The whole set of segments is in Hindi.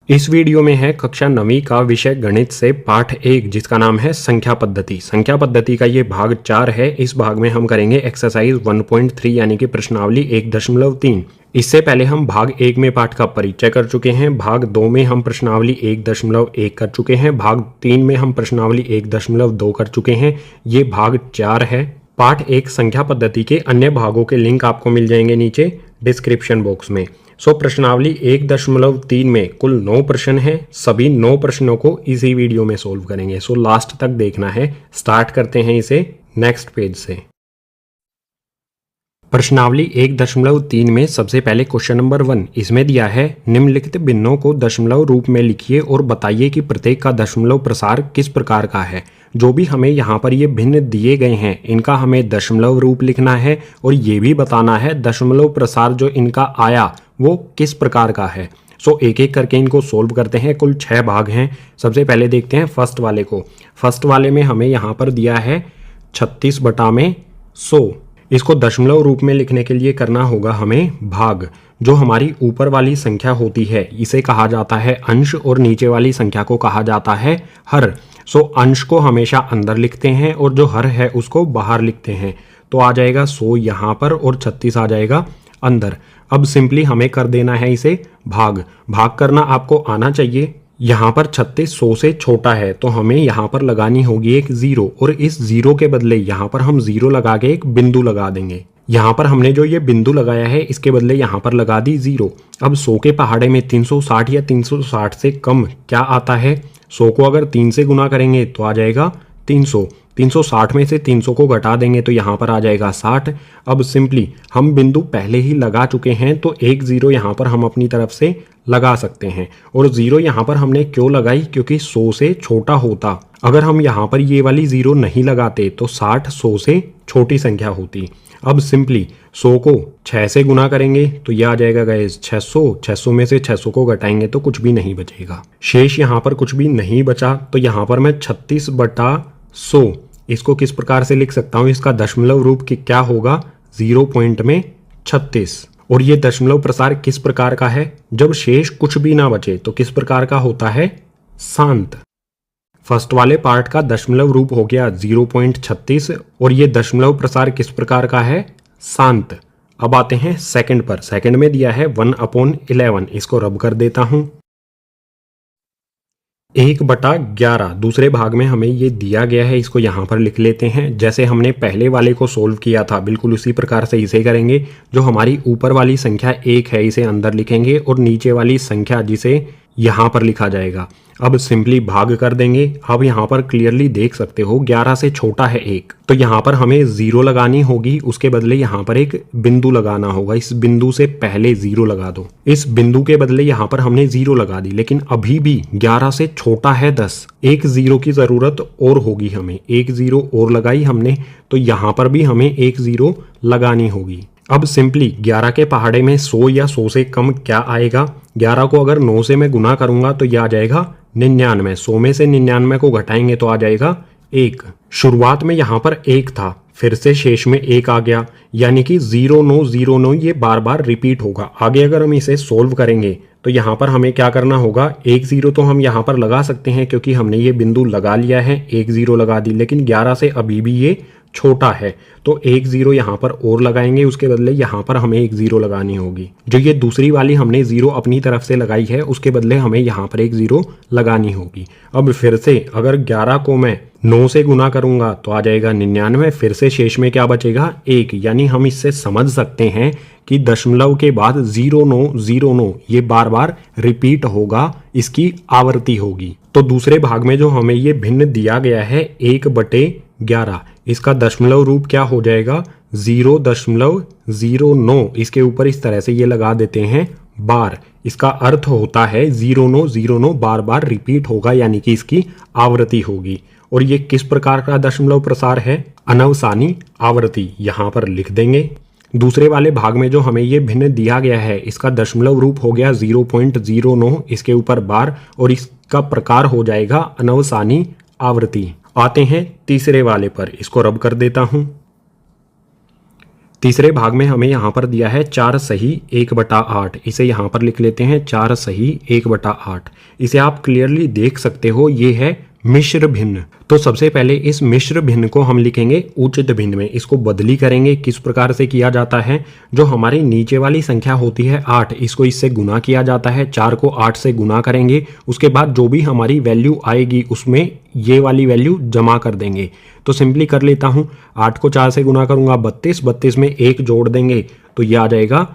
इस वीडियो में है कक्षा 9वीं का विषय गणित से पाठ 1 जिसका नाम है संख्या पद्धति। संख्या पद्धति का ये भाग 4 है। इस भाग में हम करेंगे एक्सरसाइज 1.3 यानी कि प्रश्नावली 1.3। इससे पहले हम भाग 1 में पाठ का परिचय कर चुके हैं, भाग 2 में हम प्रश्नावली 1.1 कर चुके हैं, भाग 3 में हम प्रश्नावली 1.2 कर चुके हैं। ये भाग 4 है। पाठ 1 संख्या पद्धति के अन्य भागों के लिंक आपको मिल जाएंगे नीचे डिस्क्रिप्शन बॉक्स में। प्रश्नावली 1.3 में कुल 9 प्रश्न हैं। सभी 9 प्रश्नों को इसी वीडियो में सोल्व करेंगे। लास्ट तक देखना है। स्टार्ट करते हैं इसे नेक्स्ट पेज से। प्रश्नावली 1.3 में सबसे पहले क्वेश्चन नंबर 1 इसमें दिया है निम्नलिखित भिन्नों को दशमलव रूप में लिखिए और बताइए कि प्रत्येक का दशमलव प्रसार किस प्रकार का है। जो भी हमें यहाँ पर ये भिन्न दिए गए हैं इनका हमें दशमलव रूप लिखना है और ये भी बताना है दशमलव प्रसार जो इनका आया वो किस प्रकार का है। एक एक करके इनको सोल्व करते हैं। कुल 6 भाग हैं। सबसे पहले देखते हैं फर्स्ट वाले को। फर्स्ट वाले में हमें यहाँ पर दिया है 36/100। इसको दशमलव रूप में लिखने के लिए करना होगा हमें भाग। जो हमारी ऊपर वाली संख्या होती है इसे कहा जाता है अंश और नीचे वाली संख्या को कहा जाता है हर। अंश को हमेशा अंदर लिखते हैं और जो हर है उसको बाहर लिखते हैं। तो आ जाएगा 100 यहाँ पर और 36 आ जाएगा अंदर। अब सिंपली हमें कर देना है इसे भाग। भाग करना आपको आना चाहिए। यहाँ पर 36 100 से छोटा है तो हमें यहाँ पर लगानी होगी एक 0 और इस 0 के बदले यहाँ पर हम 0 लगा के एक बिंदु लगा देंगे। यहाँ पर हमने जो ये बिंदु लगाया है इसके बदले यहाँ पर लगा दी 0। अब 100 के पहाड़े में 360 या 360 से कम क्या आता है। 100 को अगर 3 से गुना करेंगे तो आ जाएगा 300। 360 में से 300 को घटा देंगे तो यहाँ पर आ जाएगा 60। अब सिंपली हम बिंदु पहले ही लगा चुके हैं तो एक 0 यहाँ पर हम अपनी तरफ से लगा सकते हैं। और 0 यहाँ पर हमने क्यों लगाई, क्योंकि 100 से छोटा होता। अगर हम यहाँ पर ये वाली 0 नहीं लगाते तो 60 100 से छोटी संख्या होती। अब सिंपली 100 को 6 से गुना करेंगे तो यह आ जाएगा गाइस 600। 600 में से 600 को घटाएंगे तो कुछ भी नहीं बचेगा। शेष यहाँ पर कुछ भी नहीं बचा तो यहाँ पर मैं 36/100 इसको किस प्रकार से लिख सकता हूँ। इसका दशमलव रूप क्या होगा 0.36। और ये दशमलव प्रसार किस प्रकार का है, जब शेष कुछ भी ना बचे तो किस प्रकार का होता है, शांत। फर्स्ट वाले पार्ट का दशमलव रूप हो गया 0.36 और ये दशमलव प्रसार किस प्रकार का है, शांत। अब आते हैं सेकंड पर। सेकंड में दिया है 1/11। इसको रब कर देता हूं। 1/11 दूसरे भाग में हमें ये दिया गया है, इसको यहाँ पर लिख लेते हैं। जैसे हमने पहले वाले को सोल्व किया था बिल्कुल उसी प्रकार से इसे करेंगे। जो हमारी ऊपर वाली संख्या 1 है इसे अंदर लिखेंगे और नीचे वाली संख्या जिसे यहाँ पर लिखा जाएगा। अब सिंपली भाग कर देंगे। अब यहाँ पर क्लियरली देख सकते हो 11 से छोटा है 1 तो यहाँ पर हमें 0 लगानी होगी। उसके बदले यहाँ पर एक बिंदु लगाना होगा। इस बिंदु से पहले 0 लगा दो। इस बिंदु के बदले यहाँ पर हमने 0 लगा दी, लेकिन अभी भी 11 से छोटा है 10। एक 0 की जरूरत और होगी हमें। एक 0 और लगाई हमने तो यहाँ पर भी हमें एक 0 लगानी होगी। अब सिंपली 11 के पहाड़े में 100 या 100 से कम क्या आएगा। 11 को अगर 9 से मैं गुना करूंगा तो यह आ जाएगा 99। 100 में से 99 को घटाएंगे तो आ जाएगा 1। शुरुआत में यहाँ पर 1 था, फिर से शेष में 1 आ गया, यानी कि 0909 ये बार बार रिपीट होगा। आगे अगर हम इसे सोल्व करेंगे तो यहाँ पर हमें क्या करना होगा, एक 0 तो हम यहाँ पर लगा सकते हैं क्योंकि हमने ये बिंदु लगा लिया है। एक 0 लगा दी, लेकिन 11 से अभी भी ये छोटा है तो एक 0 यहाँ पर और लगाएंगे। उसके बदले यहाँ पर हमें एक 0 लगानी होगी। जो ये दूसरी वाली हमने 0 अपनी तरफ से लगाई है उसके बदले हमें यहाँ पर एक 0 लगानी होगी। अब फिर से अगर 11 को मैं 9 से गुना करूंगा तो आ जाएगा 99। फिर से शेष में क्या बचेगा, 1। यानी हम इससे समझ सकते हैं कि दशमलव के बाद 0909 ये बार बार रिपीट होगा, इसकी आवृत्ति होगी। तो दूसरे भाग में जो हमें ये भिन्न दिया गया है 1/11, इसका दशमलव रूप क्या हो जाएगा 0.09। इसके ऊपर इस तरह से ये लगा देते हैं बार। इसका अर्थ होता है 0909 बार बार रिपीट होगा, यानी कि इसकी आवृत्ति होगी। और ये किस प्रकार का दशमलव प्रसार है, अनवसानी आवृत्ति। यहाँ पर लिख देंगे। दूसरे वाले भाग में जो हमें ये भिन्न दिया गया है इसका दशमलव रूप हो गया 0.09। इसके ऊपर बार और इसका प्रकार हो जाएगा अनवसानी आवृत्ति। आते हैं तीसरे वाले पर। इसको रब कर देता हूं। तीसरे भाग में हमें यहाँ पर दिया है 4 सही 1/8। इसे यहाँ पर लिख लेते हैं 4 सही 1/8। इसे आप क्लियरली देख सकते हो, ये है मिश्र भिन्न। तो सबसे पहले इस मिश्र भिन्न को हम लिखेंगे उचित भिन्न में। इसको बदली करेंगे। किस प्रकार से किया जाता है, जो हमारी नीचे वाली संख्या होती है 8, इसको इससे गुना किया जाता है। 4 को 8 से गुना करेंगे, उसके बाद जो भी हमारी वैल्यू आएगी उसमें ये वाली वैल्यू जमा कर देंगे। तो सिंपली कर लेता हूँ, 8 को 4 से गुना करूंगा 32, 32 में 1 जोड़ देंगे तो ये आ जाएगा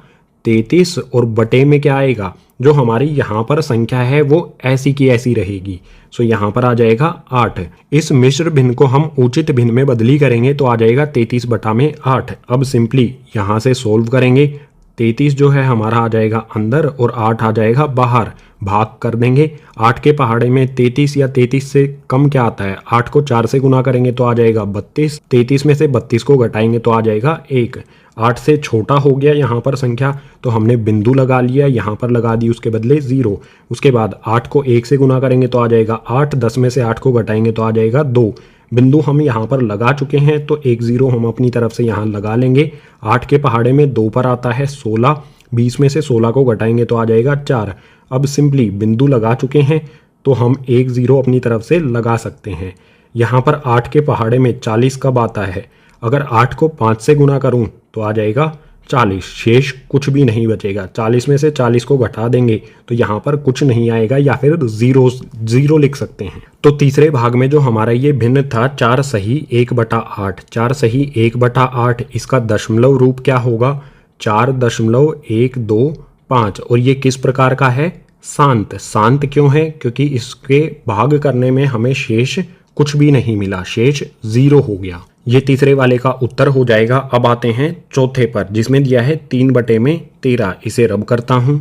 33, और बटे में क्या आएगा, जो हमारी यहाँ पर संख्या है वो ऐसी की ऐसी रहेगी। सो यहाँ पर आ जाएगा 8। इस मिश्र भिन्न को हम उचित भिन्न में बदली करेंगे तो आ जाएगा 33/8। अब सिंपली यहाँ से सोल्व करेंगे। 33 जो है हमारा आ जाएगा अंदर और 8 आ जाएगा बाहर। भाग कर देंगे। 8 के पहाड़े में 33 या 33 से कम क्या आता है, 8 को 4 से गुना करेंगे तो आ जाएगा 32। 33 में से 32 को घटाएंगे तो आ जाएगा 1। 8 से छोटा हो गया यहाँ पर संख्या, तो हमने बिंदु लगा लिया, यहाँ पर लगा दी उसके बदले 0। उसके बाद 8 को 1 से गुना करेंगे तो आ जाएगा 8। 10 में से 8 को घटाएंगे तो आ जाएगा 2। बिंदु हम यहाँ पर लगा चुके हैं तो 1 0 हम अपनी तरफ से यहाँ लगा लेंगे। 8 के पहाड़े में 2 पर आता है 16। 20 में से 16 को घटाएंगे तो आ जाएगा 4। अब सिंपली बिंदु लगा चुके हैं तो हम 1 0 अपनी तरफ से लगा सकते हैं। यहाँ पर 8 के पहाड़े में 40 कब आता है, अगर 8 को 5 से गुना करूँ तो आ जाएगा 40। शेष कुछ भी नहीं बचेगा। 40 में से 40 को घटा देंगे तो यहाँ पर कुछ नहीं आएगा, या फिर 0 लिख सकते हैं। तो तीसरे भाग में जो हमारा ये भिन्न था 4 सही 1/8, 4 सही 1/8, इसका दशमलव रूप क्या होगा, 4.125। और ये किस प्रकार का है, शांत। शांत क्यों है, क्योंकि इसके भाग करने में हमें शेष कुछ भी नहीं मिला, शेष 0 हो गया। ये तीसरे वाले का उत्तर हो जाएगा। अब आते हैं चौथे पर, जिसमें दिया है 3/13। इसे रब करता हूं।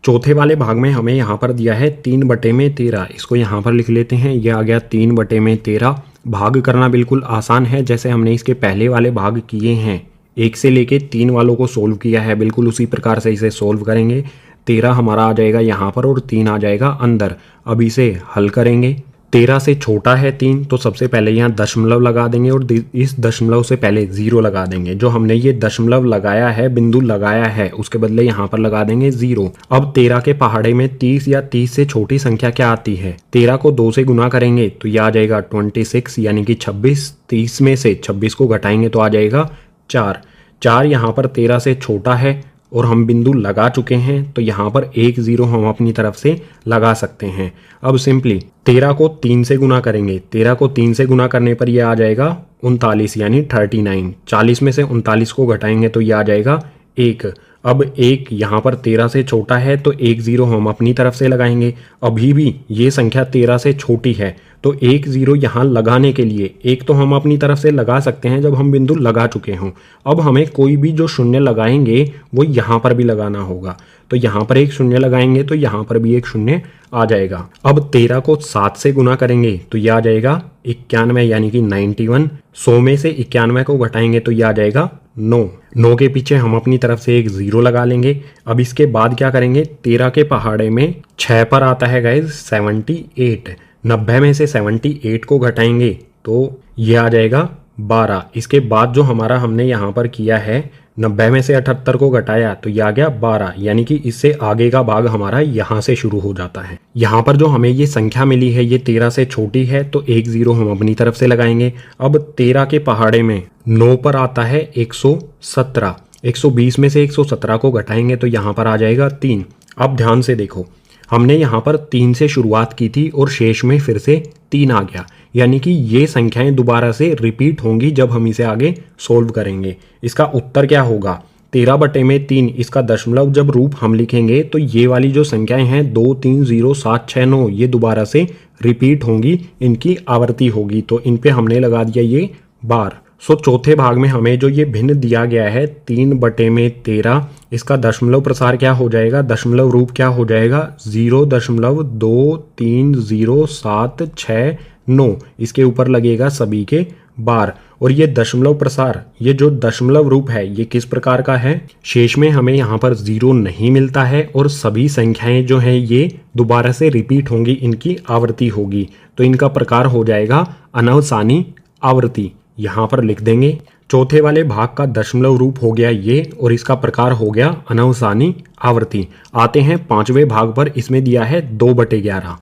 चौथे वाले भाग में हमें यहाँ पर दिया है 3/13। इसको यहाँ पर लिख लेते हैं। यह आ गया 3/13। भाग करना बिल्कुल आसान है, जैसे हमने इसके पहले वाले भाग किए हैं। 1 से लेके 3 वालों को सोल्व किया है, बिल्कुल उसी प्रकार से इसे सोल्व करेंगे। 13 हमारा आ जाएगा यहाँ पर और 3 आ जाएगा अंदर। अब इसे हल करेंगे। 13 से छोटा है 3, तो सबसे पहले यहाँ दशमलव लगा देंगे और इस दशमलव से पहले 0 लगा देंगे। जो हमने ये दशमलव लगाया है, बिंदु लगाया है, उसके बदले यहाँ पर लगा देंगे 0। अब 13 के पहाड़े में 30 या 30 से छोटी संख्या क्या आती है, 13 को 2 से गुना करेंगे तो यह आ जाएगा 26 यानी कि 26। 30 में से 26 को घटाएंगे तो आ जाएगा 4। 4 यहाँ पर 13 से छोटा है और हम बिंदु लगा चुके हैं, तो यहाँ पर 1 0 हम अपनी तरफ से लगा सकते हैं। अब सिंपली 13 को 3 से गुना करेंगे। 13 को 3 से गुना करने पर यह आ जाएगा 39 यानी 39। 40 में से 39 को घटाएंगे तो यह आ जाएगा 1। अब 1 यहाँ पर 13 से छोटा है तो 1 0 हम अपनी तरफ से लगाएंगे। अभी भी ये संख्या 13 से छोटी है, तो 1 0 यहाँ लगाने के लिए 1 तो हम अपनी तरफ से लगा सकते हैं जब हम बिंदु लगा चुके हों। अब हमें कोई भी जो शून्य लगाएंगे वो यहाँ पर भी लगाना होगा, तो यहाँ पर एक शून्य लगाएंगे तो यहाँ पर भी एक शून्य आ जाएगा। अब 13 को 7 से गुना करेंगे तो यह आ जाएगा 91 यानी कि 91। 100 में से 91 को घटाएंगे तो यह आ जाएगा 9। 9 के पीछे हम अपनी तरफ से एक 0 लगा लेंगे। अब इसके बाद क्या करेंगे, 13 के पहाड़े में 6 पर आता है गाइज 78। 90 में से 78 को घटाएंगे तो ये आ जाएगा 12। इसके बाद जो हमारा हमने यहाँ पर किया है, 90 में से 78 को घटाया तो ये आ गया 12, यानी कि इससे आगे का भाग हमारा यहाँ से शुरू हो जाता है। यहाँ पर जो हमें ये संख्या मिली है ये 13 से छोटी है, तो 1 0 हम अपनी तरफ से लगाएंगे। अब 13 के पहाड़े में 9 पर आता है 117। 120 में से 117 को घटाएंगे तो यहाँ पर आ जाएगा 3। अब ध्यान से देखो, हमने यहाँ पर 3 से शुरुआत की थी और शेष में फिर से 3 आ गया, यानी कि ये संख्याएं दोबारा से रिपीट होंगी जब हम इसे आगे सोल्व करेंगे। इसका उत्तर क्या होगा, 13/3। इसका दशमलव जब रूप हम लिखेंगे तो ये वाली जो संख्याएं हैं 2 3 0 7 6 9 ये दोबारा से रिपीट होंगी, इनकी आवृत्ति होगी, तो इन पे हमने लगा दिया ये बार। सो चौथे भाग में हमें जो ये भिन्न दिया गया है 3/13, इसका दशमलव प्रसार क्या हो जाएगा, दशमलव रूप क्या हो जाएगा 0.230769। इसके ऊपर लगेगा सभी के बार। और ये दशमलव प्रसार, ये जो दशमलव रूप है ये किस प्रकार का है, शेष में हमें यहाँ पर 0 नहीं मिलता है और सभी संख्याएं जो हैं ये दोबारा से रिपीट होंगी, इनकी आवृत्ति होगी, तो इनका प्रकार हो जाएगा अनवसानी आवृत्ति। यहाँ पर लिख देंगे। चौथे वाले भाग का दशमलव रूप हो गया ये और इसका प्रकार हो गया अनवसानी आवर्ती। आते हैं पांचवें भाग पर, इसमें दिया है 2/11।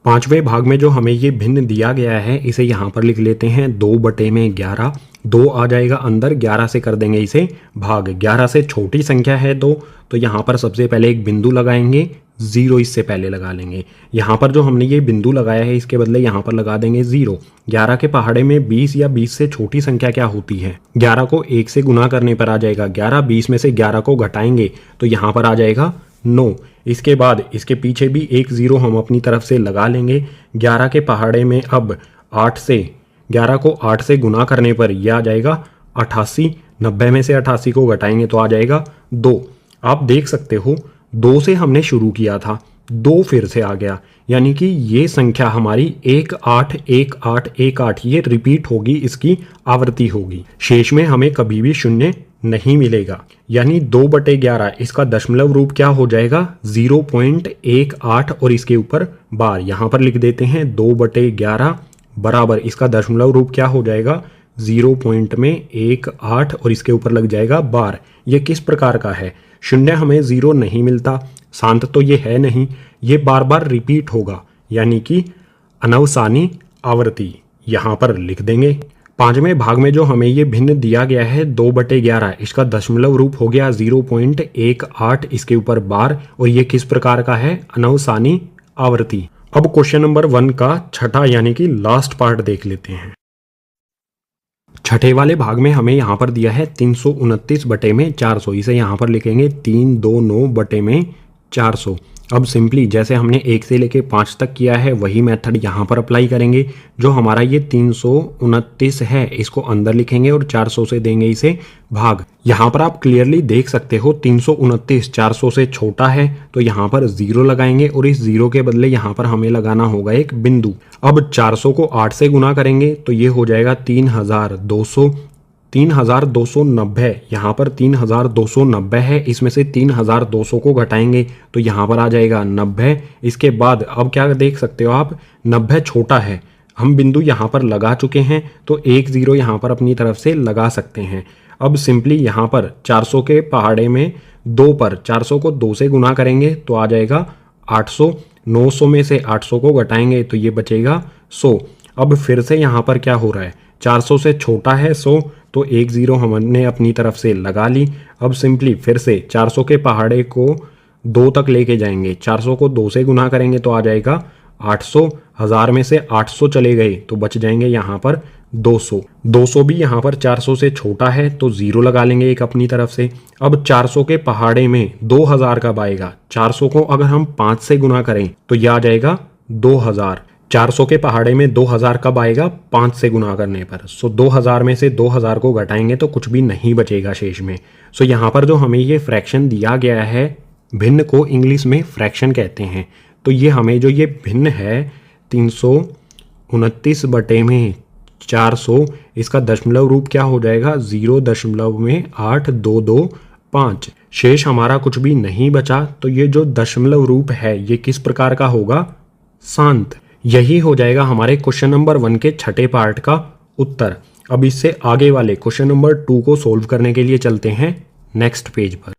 पांचवें भाग में जो हमें ये भिन्न दिया गया है इसे यहाँ पर लिख लेते हैं 2/11। 2 आ जाएगा अंदर, 11 से कर देंगे इसे भाग। 11 से छोटी संख्या है 2, तो यहाँ पर सबसे पहले एक बिंदु लगाएंगे, 0 इससे पहले लगा लेंगे। यहाँ पर जो हमने ये बिंदु लगाया है इसके बदले यहाँ पर लगा देंगे 0। 11 के पहाड़े में 20 या 20 से छोटी संख्या क्या होती है? 11 को 1 से गुना करने पर आ जाएगा 11। 20 में से 11 को घटाएंगे तो यहाँ पर आ जाएगा 9। इसके बाद इसके पीछे भी एक 0 हम अपनी तरफ से लगा लेंगे। 11 के पहाड़े में अब 11 को 8 से गुना करने पर यह आ जाएगा 88। 90 में से 88 को घटाएंगे तो आ जाएगा 2। आप देख सकते हो 2 से हमने शुरू किया था, 2 फिर से आ गया, यानी कि ये संख्या हमारी 181818 ये रिपीट होगी, इसकी आवृत्ति होगी। शेष में हमें कभी भी शून्य नहीं मिलेगा, यानी 2/11 इसका दशमलव रूप क्या हो जाएगा? 0.18 और इसके ऊपर बार। यहाँ पर लिख देते हैं 2/11 बराबर इसका दशमलव रूप क्या हो जाएगा? 0.18 और इसके ऊपर लग जाएगा बार। ये किस प्रकार का है? शून्य हमें 0 नहीं मिलता, शांत तो ये है नहीं, ये बार बार रिपीट होगा, यानी कि अनवसानी आवर्ती। यहाँ पर लिख देंगे। पांचवें भाग में जो हमें ये भिन्न दिया गया है 2/11 इसका दशमलव रूप हो गया 0.18 इसके ऊपर बार, और ये किस प्रकार का है? अनवसानी आवर्ती। अब क्वेश्चन नंबर 1 का छठा यानी कि लास्ट पार्ट देख लेते हैं। छठे वाले भाग में हमें यहाँ पर दिया है 329/400। इसे यहाँ पर लिखेंगे 329/400। अब सिंपली जैसे हमने 1 से लेके 5 तक किया है वही मेथड यहाँ पर अप्लाई करेंगे। जो हमारा ये 329 है इसको अंदर लिखेंगे और 400 से देंगे इसे भाग। यहाँ पर आप क्लियरली देख सकते हो 329 400 से छोटा है, तो यहाँ पर 0 लगाएंगे और इस 0 के बदले यहाँ पर हमें लगाना होगा एक बिंदु। अब 400 को 8 से गुना करेंगे तो ये हो जाएगा 3200। 3290, यहाँ पर 3290 है, इसमें से 3200 को घटाएंगे तो यहाँ पर आ जाएगा 90। इसके बाद अब क्या देख सकते हो आप, 90 छोटा है, हम बिंदु यहाँ पर लगा चुके हैं तो एक 0 यहाँ पर अपनी तरफ से लगा सकते हैं। अब सिंपली यहाँ पर 400 के पहाड़े में 2 पर 400 को 2 से गुना करेंगे तो आ जाएगा 800। 900 में से 800 को घटाएंगे तो ये बचेगा 100। अब फिर से यहाँ पर क्या हो रहा है, 400 से छोटा है 100, तो एक 0 हमने अपनी तरफ से लगा ली। अब सिंपली फिर से 400 के पहाड़े को 2 तक लेके जाएंगे, 400 को 2 से गुना करेंगे तो आ जाएगा 800। 1000 में से 800 चले गए तो बच जाएंगे यहाँ पर 200। 200 भी यहाँ पर 400 से छोटा है तो 0 लगा लेंगे एक अपनी तरफ से। अब 400 के पहाड़े में 2000 कब आएगा? 400 को अगर हम 5 से गुना करें तो यह आ जाएगा 2000। 400 के पहाड़े में 2000 कब आएगा? 5 से गुना करने पर। सो 2000 में से 2000 को घटाएंगे तो कुछ भी नहीं बचेगा शेष में। सो यहाँ पर जो हमें ये फ्रैक्शन दिया गया है, भिन्न को इंग्लिश में फ्रैक्शन कहते हैं, तो ये हमें जो ये भिन्न है 329/400 इसका दशमलव रूप क्या हो जाएगा? 0.8225। शेष हमारा कुछ भी नहीं बचा, तो ये जो दशमलव रूप है ये किस प्रकार का होगा? शांत। यही हो जाएगा हमारे क्वेश्चन नंबर 1 के छठे पार्ट का उत्तर। अब इससे आगे वाले क्वेश्चन नंबर 2 को सोल्व करने के लिए चलते हैं नेक्स्ट पेज पर।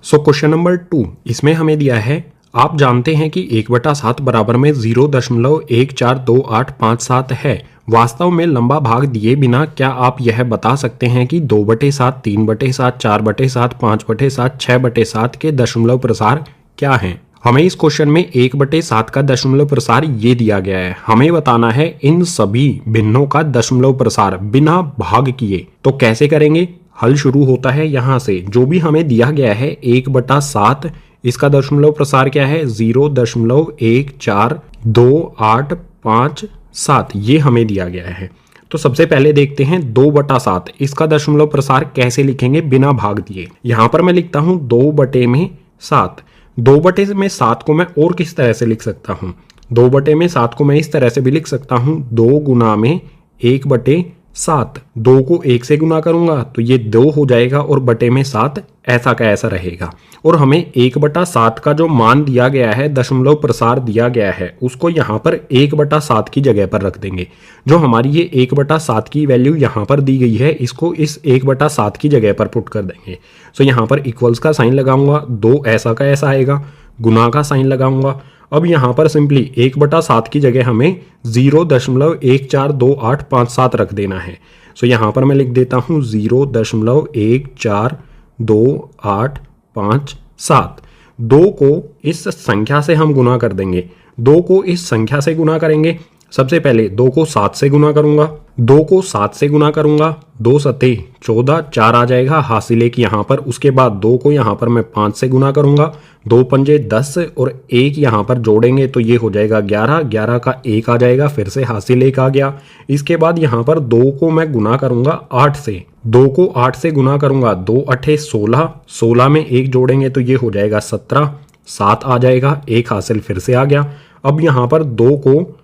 सो क्वेश्चन नंबर 2, इसमें हमें दिया है, आप जानते हैं कि 1/7 बराबर में 0.142857 है। वास्तव में लंबा भाग दिए बिना क्या आप यह बता सकते हैं कि 2/7, 3/7, 4/7, 5/7, 6/7 के दशमलव प्रसार क्या हैं? हमें इस क्वेश्चन में 1/7 का दशमलव प्रसार ये दिया गया है। हमें बताना है इन सभी भिन्नों का दशमलव प्रसार बिना भाग किए। तो कैसे करेंगे? हल शुरू होता है यहाँ से। जो भी हमें दिया गया है 1/7, इसका दशमलव प्रसार क्या है? 0.142857 ये हमें दिया गया है। तो सबसे पहले देखते हैं 2/7 इसका दशमलव प्रसार कैसे लिखेंगे बिना भाग दिए। यहाँ पर मैं लिखता हूँ 2/7। 2/7 को मैं और किस तरह से लिख सकता हूँ? 2/7 को मैं इस तरह से भी लिख सकता हूँ 2 गुना में 1/7। 2 को 1 से गुना करूंगा तो ये 2 हो जाएगा और बटे में 7 ऐसा का ऐसा रहेगा। और हमें 1/7 का जो मान दिया गया है, दशमलव प्रसार दिया गया है, उसको यहाँ पर 1/7 की जगह पर रख देंगे। जो हमारी ये 1/7 की वैल्यू यहाँ पर दी गई है, इसको इस 1/7 की जगह पर पुट कर देंगे। सो यहाँ पर इक्वल्स का साइन लगाऊंगा, 2 ऐसा का ऐसा आएगा, गुना का साइन लगाऊंगा। अब यहाँ पर सिंपली 1/7 की जगह हमें 0.142857 रख देना है। सो यहाँ पर मैं लिख देता हूँ 0.142857। 2 को इस संख्या से हम गुना कर देंगे। 2 को इस संख्या से गुना करेंगे। सबसे पहले 2 को 7 से गुना करूंगा, 2 को 7 से गुना करूंगा, 2 सते 14, 4 आ जाएगा हासिल एक यहाँ पर। उसके बाद 2 को यहाँ पर मैं 5 से गुना करूंगा, 2 पंजे 10 और 1 यहाँ पर जोड़ेंगे तो ये हो जाएगा 11, 11 का 1 आ जाएगा, फिर से हासिल 1 आ गया। इसके बाद यहाँ पर 2 को मैं गुना करूंगा 8 से, 2 को 8 से गुना करूंगा, 2 अठे 16, 16 में 1 जोड़ेंगे तो ये हो जाएगा 17, 7 आ जाएगा, 1 हासिल फिर से आ गया। अब यहाँ पर 2 को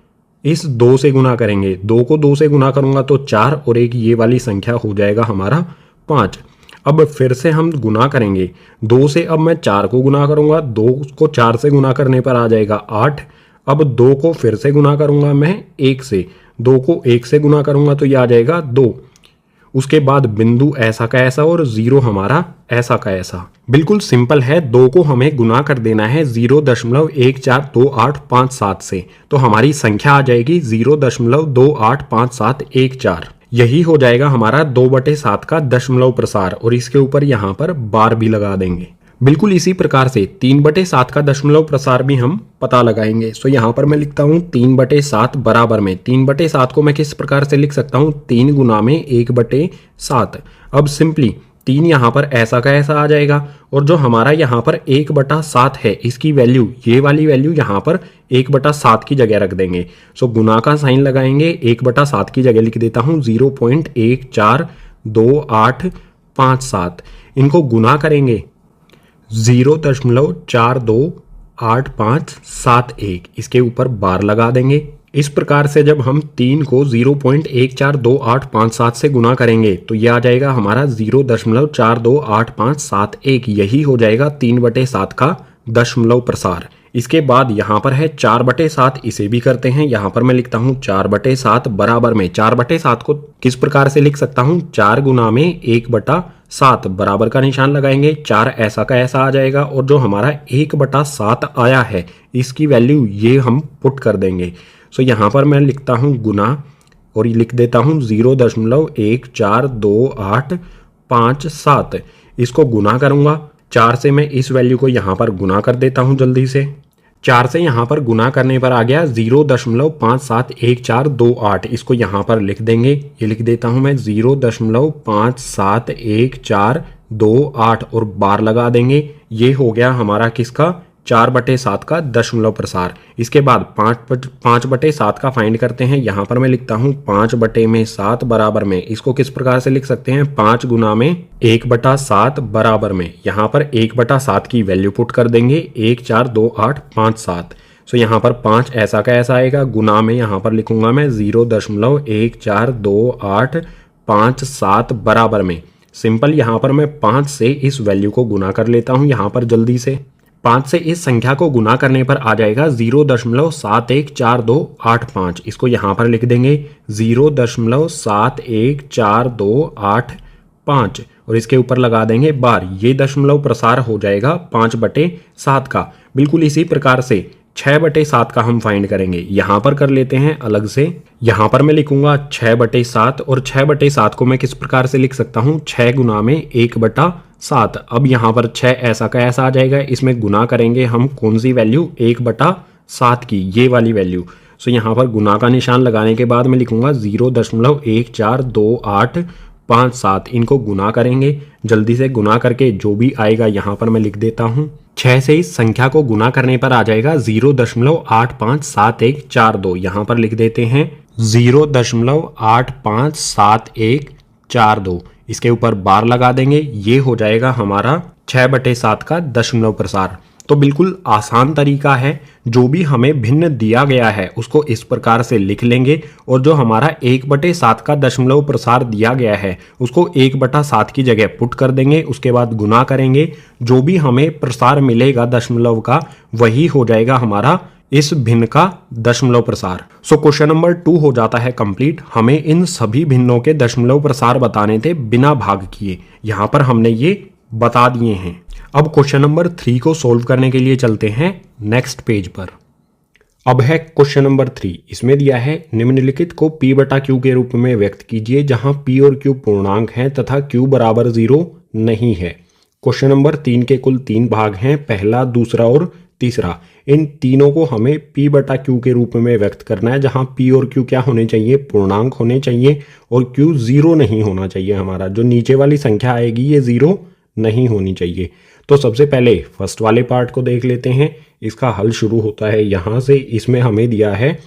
इस 2 से गुना करेंगे, 2 को 2 से गुना करूंगा तो 4 और एक ये वाली संख्या हो जाएगा हमारा 5। अब फिर से हम गुना करेंगे, 2 से अब मैं 4 को गुना करूंगा, 2 को 4 से गुना करने पर आ जाएगा 8। अब 2 को फिर से गुना करूंगा मैं 1 से, 2 को 1 से गुना करूंगा तो ये आ जाएगा 2। उसके बाद बिंदु ऐसा का ऐसा और 0 हमारा ऐसा का ऐसा। बिल्कुल सिंपल है, 2 को हमें गुना कर देना है 0.142857 से, तो हमारी संख्या आ जाएगी 0.285714। यही हो जाएगा हमारा 2/7 का दशमलव प्रसार, और इसके ऊपर यहाँ पर बार भी लगा देंगे। बिल्कुल इसी प्रकार से 3/7 का दशमलव प्रसार भी हम पता लगाएंगे। सो यहाँ पर मैं लिखता हूँ 3/7 बराबर में, 3/7 को मैं किस प्रकार से लिख सकता हूँ, 3 गुना में 1/7। अब सिंपली 3 यहाँ पर ऐसा का ऐसा आ जाएगा, और जो हमारा यहाँ पर 1/7 है, इसकी वैल्यू, ये वाली वैल्यू यहाँ पर 1/7 की जगह रख देंगे। सो गुना का साइन लगाएंगे, 1/7 की जगह लिख देता हूँ 0.142857। इनको गुना करेंगे 0.428571, इसके ऊपर बार लगा देंगे। इस प्रकार से जब हम 3 को 0.142857 से गुना करेंगे तो यह आ जाएगा हमारा 0.428571। यही हो जाएगा 3/7 का दशमलव प्रसार। इसके बाद यहाँ पर है 4/7, इसे भी करते हैं। यहाँ पर मैं लिखता हूँ 4/7 बराबर में, 4/7 को किस प्रकार से लिख सकता हूँ, 4 गुना में 1/7, बराबर का निशान लगाएंगे, 4 ऐसा का ऐसा आ जाएगा, और जो हमारा 1/7 आया है, इसकी वैल्यू ये हम पुट कर देंगे। सो यहाँ पर मैं लिखता हूँ गुना, और लिख देता हूँ 0.142857। इसको गुना करूँगा, 4 से मैं इस वैल्यू को यहाँ पर गुना कर देता हूँ जल्दी से। 4 से यहाँ पर गुना करने पर आ गया 0.571428। इसको यहाँ पर लिख देंगे, ये लिख देता हूँ मैं 0.571428 और बार लगा देंगे। ये हो गया हमारा किसका, 4/7 का दशमलव प्रसार। इसके बाद 5/7 का फाइंड करते हैं। यहाँ पर मैं लिखता हूँ 5/7 बराबर में, इसको किस प्रकार से लिख सकते हैं, 5 गुना में 1/7 बराबर में, यहाँ पर 1/7 की वैल्यू पुट कर देंगे 142857। सो यहाँ पर 5 ऐसा का ऐसा आएगा, गुना में यहाँ पर लिखूंगा मैं 0.142857 बराबर में। सिंपल यहाँ पर मैं 5 से इस वैल्यू को गुना कर लेता हूँ। यहाँ पर जल्दी से 5 से इस संख्या को गुना करने पर आ जाएगा 0.714285। इसको यहाँ पर लिख देंगे 0.714285 और इसके ऊपर लगा देंगे बार। ये दशमलव प्रसार हो जाएगा 5/7 का। बिल्कुल इसी प्रकार से 6/7 का हम फाइंड करेंगे। यहाँ पर कर लेते हैं अलग से। यहाँ पर मैं लिखूंगा 6/7 और 6/7 को मैं किस प्रकार से लिख सकता हूँ, 6 गुना में 1/7। अब यहाँ पर 6 ऐसा का ऐसा आ जाएगा, इसमें गुना करेंगे हम कौन सी वैल्यू, 1/7 की, ये वाली वैल्यू। सो यहाँ पर गुना का निशान लगाने के बाद मैं लिखूंगा 0.142857। इनको गुना करेंगे, जल्दी से गुना करके जो भी आएगा यहाँ पर मैं लिख देता हूँ। 6 से इस संख्या को गुना करने पर आ जाएगा 0.857142। यहाँ पर लिख देते हैं 0.857142। इसके ऊपर बार लगा देंगे। ये हो जाएगा हमारा 6/7 का दशमलव प्रसार। तो बिल्कुल आसान तरीका है, जो भी हमें भिन्न दिया गया है उसको इस प्रकार से लिख लेंगे और जो हमारा 1/7 का दशमलव प्रसार दिया गया है उसको 1/7 की जगह पुट कर देंगे, उसके बाद गुना करेंगे। जो भी हमें प्रसार मिलेगा दशमलव का वही हो जाएगा हमारा इस भिन्न का दशमलव प्रसार। सो क्वेश्चन नंबर 2 हो जाता है कंप्लीट। हमें इन सभी भिन्नों के दशमलव प्रसार बताने थे बिना भाग किए, यहां पर हमने ये बता दिए हैं। अब क्वेश्चन नंबर 3 को सोल्व करने के लिए चलते हैं नेक्स्ट पेज पर। अब है क्वेश्चन नंबर 3। इसमें दिया है निम्नलिखित को p/q के रूप में व्यक्त कीजिए जहां p और q पूर्णांक हैं तथा q बराबर 0 नहीं है। क्वेश्चन नंबर 3 के कुल 3 भाग हैं, पहला, दूसरा और तीसरा। इन तीनों को हमें p/q के रूप में व्यक्त करना है जहां p और q क्या होने चाहिए, पूर्णांक होने चाहिए और q 0 नहीं होना चाहिए। हमारा जो नीचे वाली संख्या आएगी ये 0 नहीं होनी चाहिए। तो सबसे पहले फर्स्ट वाले पार्ट को देख लेते हैं। इसका हल शुरू होता है यहाँ से। इसमें हमें दिया है,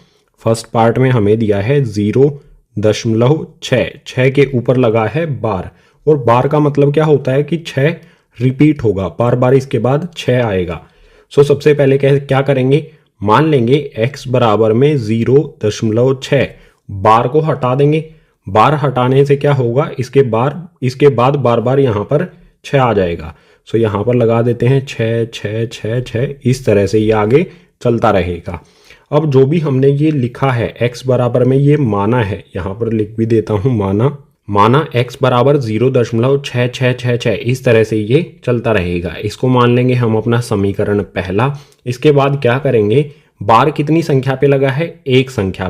फर्स्ट पार्ट में हमें दिया है 0.6, 6 के ऊपर लगा है बार, और बार का मतलब क्या होता है कि 6 रिपीट होगा, बार बार इसके बाद 6 आएगा। सो सबसे पहले क्या करेंगे, मान लेंगे x बराबर में 0.6, बार को हटा देंगे। बार हटाने से क्या होगा, इसके बाद बार बार यहाँ पर 6 आ जाएगा। सो यहाँ पर लगा देते हैं 6 6 6 6, इस तरह से ये आगे चलता रहेगा। अब जो भी हमने ये लिखा है x बराबर में ये माना है, यहाँ पर लिख भी देता हूँ माना x बराबर 0.6666, इस तरह से ये चलता रहेगा। इसको मान लेंगे हम अपना समीकरण पहला। इसके बाद क्या करेंगे, बार कितनी संख्या पे लगा है, एक संख्या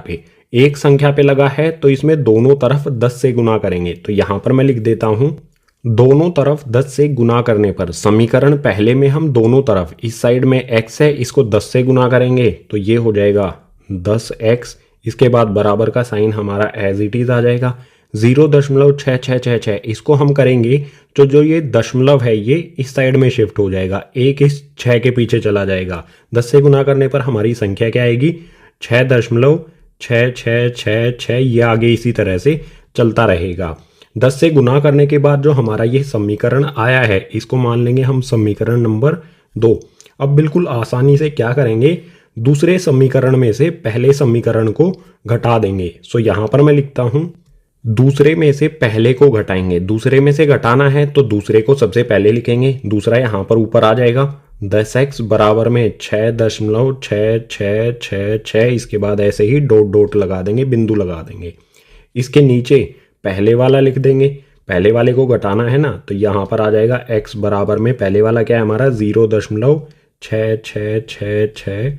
पे लगा है, तो इसमें दोनों तरफ 10 से गुना करेंगे। तो यहाँ पर मैं लिख देता हूँ दोनों तरफ 10 से गुना करने पर, समीकरण पहले में हम दोनों तरफ, इस साइड में x है इसको 10 से गुना करेंगे तो ये हो जाएगा 10x। इसके बाद बराबर का साइन हमारा एज इट इज आ जाएगा। 0.6666 इसको हम करेंगे तो जो ये दशमलव है ये इस साइड में शिफ्ट हो जाएगा, एक इस 6 के पीछे चला जाएगा। 10 से गुना करने पर हमारी संख्या क्या आएगी, 6.6666, ये आगे इसी तरह से चलता रहेगा। 10 से गुना करने के बाद जो हमारा ये समीकरण आया है इसको मान लेंगे हम समीकरण नंबर 2। अब बिल्कुल आसानी से क्या करेंगे, दूसरे समीकरण में से पहले समीकरण को घटा देंगे। सो यहाँ पर मैं लिखता हूँ दूसरे में से पहले को घटाएंगे। दूसरे में से घटाना है तो दूसरे को सबसे पहले लिखेंगे, दूसरा यहाँ पर ऊपर आ जाएगा। 10x बराबर में 6.6666, इसके बाद ऐसे ही डॉट लगा देंगे, बिंदु लगा देंगे। इसके नीचे पहले वाला लिख देंगे, पहले वाले को घटाना है ना, तो यहाँ पर आ जाएगा x बराबर में पहले वाला क्या है हमारा 0.6666,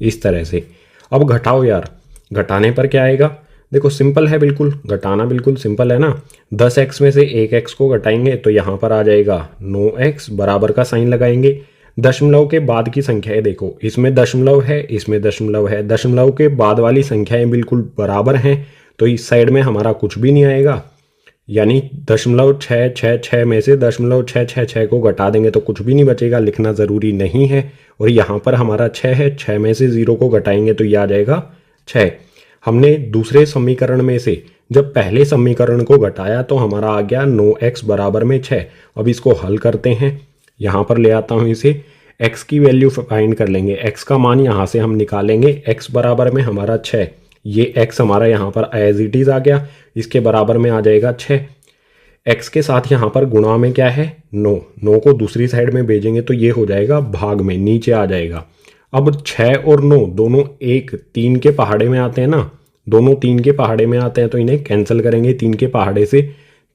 इस तरह से। अब घटाओ यार, घटाने पर क्या आएगा, देखो सिंपल है, बिल्कुल घटाना बिल्कुल सिंपल है ना। 10x में से 1x को घटाएंगे तो यहाँ पर आ जाएगा 9x, बराबर का साइन लगाएंगे। दशमलव के बाद की संख्याएं देखो, इसमें दशमलव है, इसमें दशमलव है, दशमलव के बाद वाली संख्याएं बिल्कुल बराबर हैं, तो इस साइड में हमारा कुछ भी नहीं आएगा। यानी 0.666 में से 0.666 को घटा देंगे तो कुछ भी नहीं बचेगा, लिखना ज़रूरी नहीं है। और यहाँ पर हमारा 6 है, 6 में से 0 को घटाएंगे तो ये आ जाएगा 6। हमने दूसरे समीकरण में से जब पहले समीकरण को घटाया तो हमारा आ गया 9x बराबर में 6। अब इसको हल करते हैं, यहाँ पर ले आता हूँ इसे, x की वैल्यू फाइंड कर लेंगे, x का मान यहाँ से हम निकालेंगे। x बराबर में हमारा 6, ये x हमारा यहाँ पर एज इट इज आ गया, इसके बराबर में आ जाएगा 6। x के साथ यहाँ पर गुणा में क्या है 9 को दूसरी साइड में भेजेंगे तो ये हो जाएगा भाग में, नीचे आ जाएगा। अब 6 और 9 दोनों 1 3 के पहाड़े में आते हैं ना, दोनों 3 के पहाड़े में आते हैं तो इन्हें कैंसिल करेंगे। 3 के पहाड़े से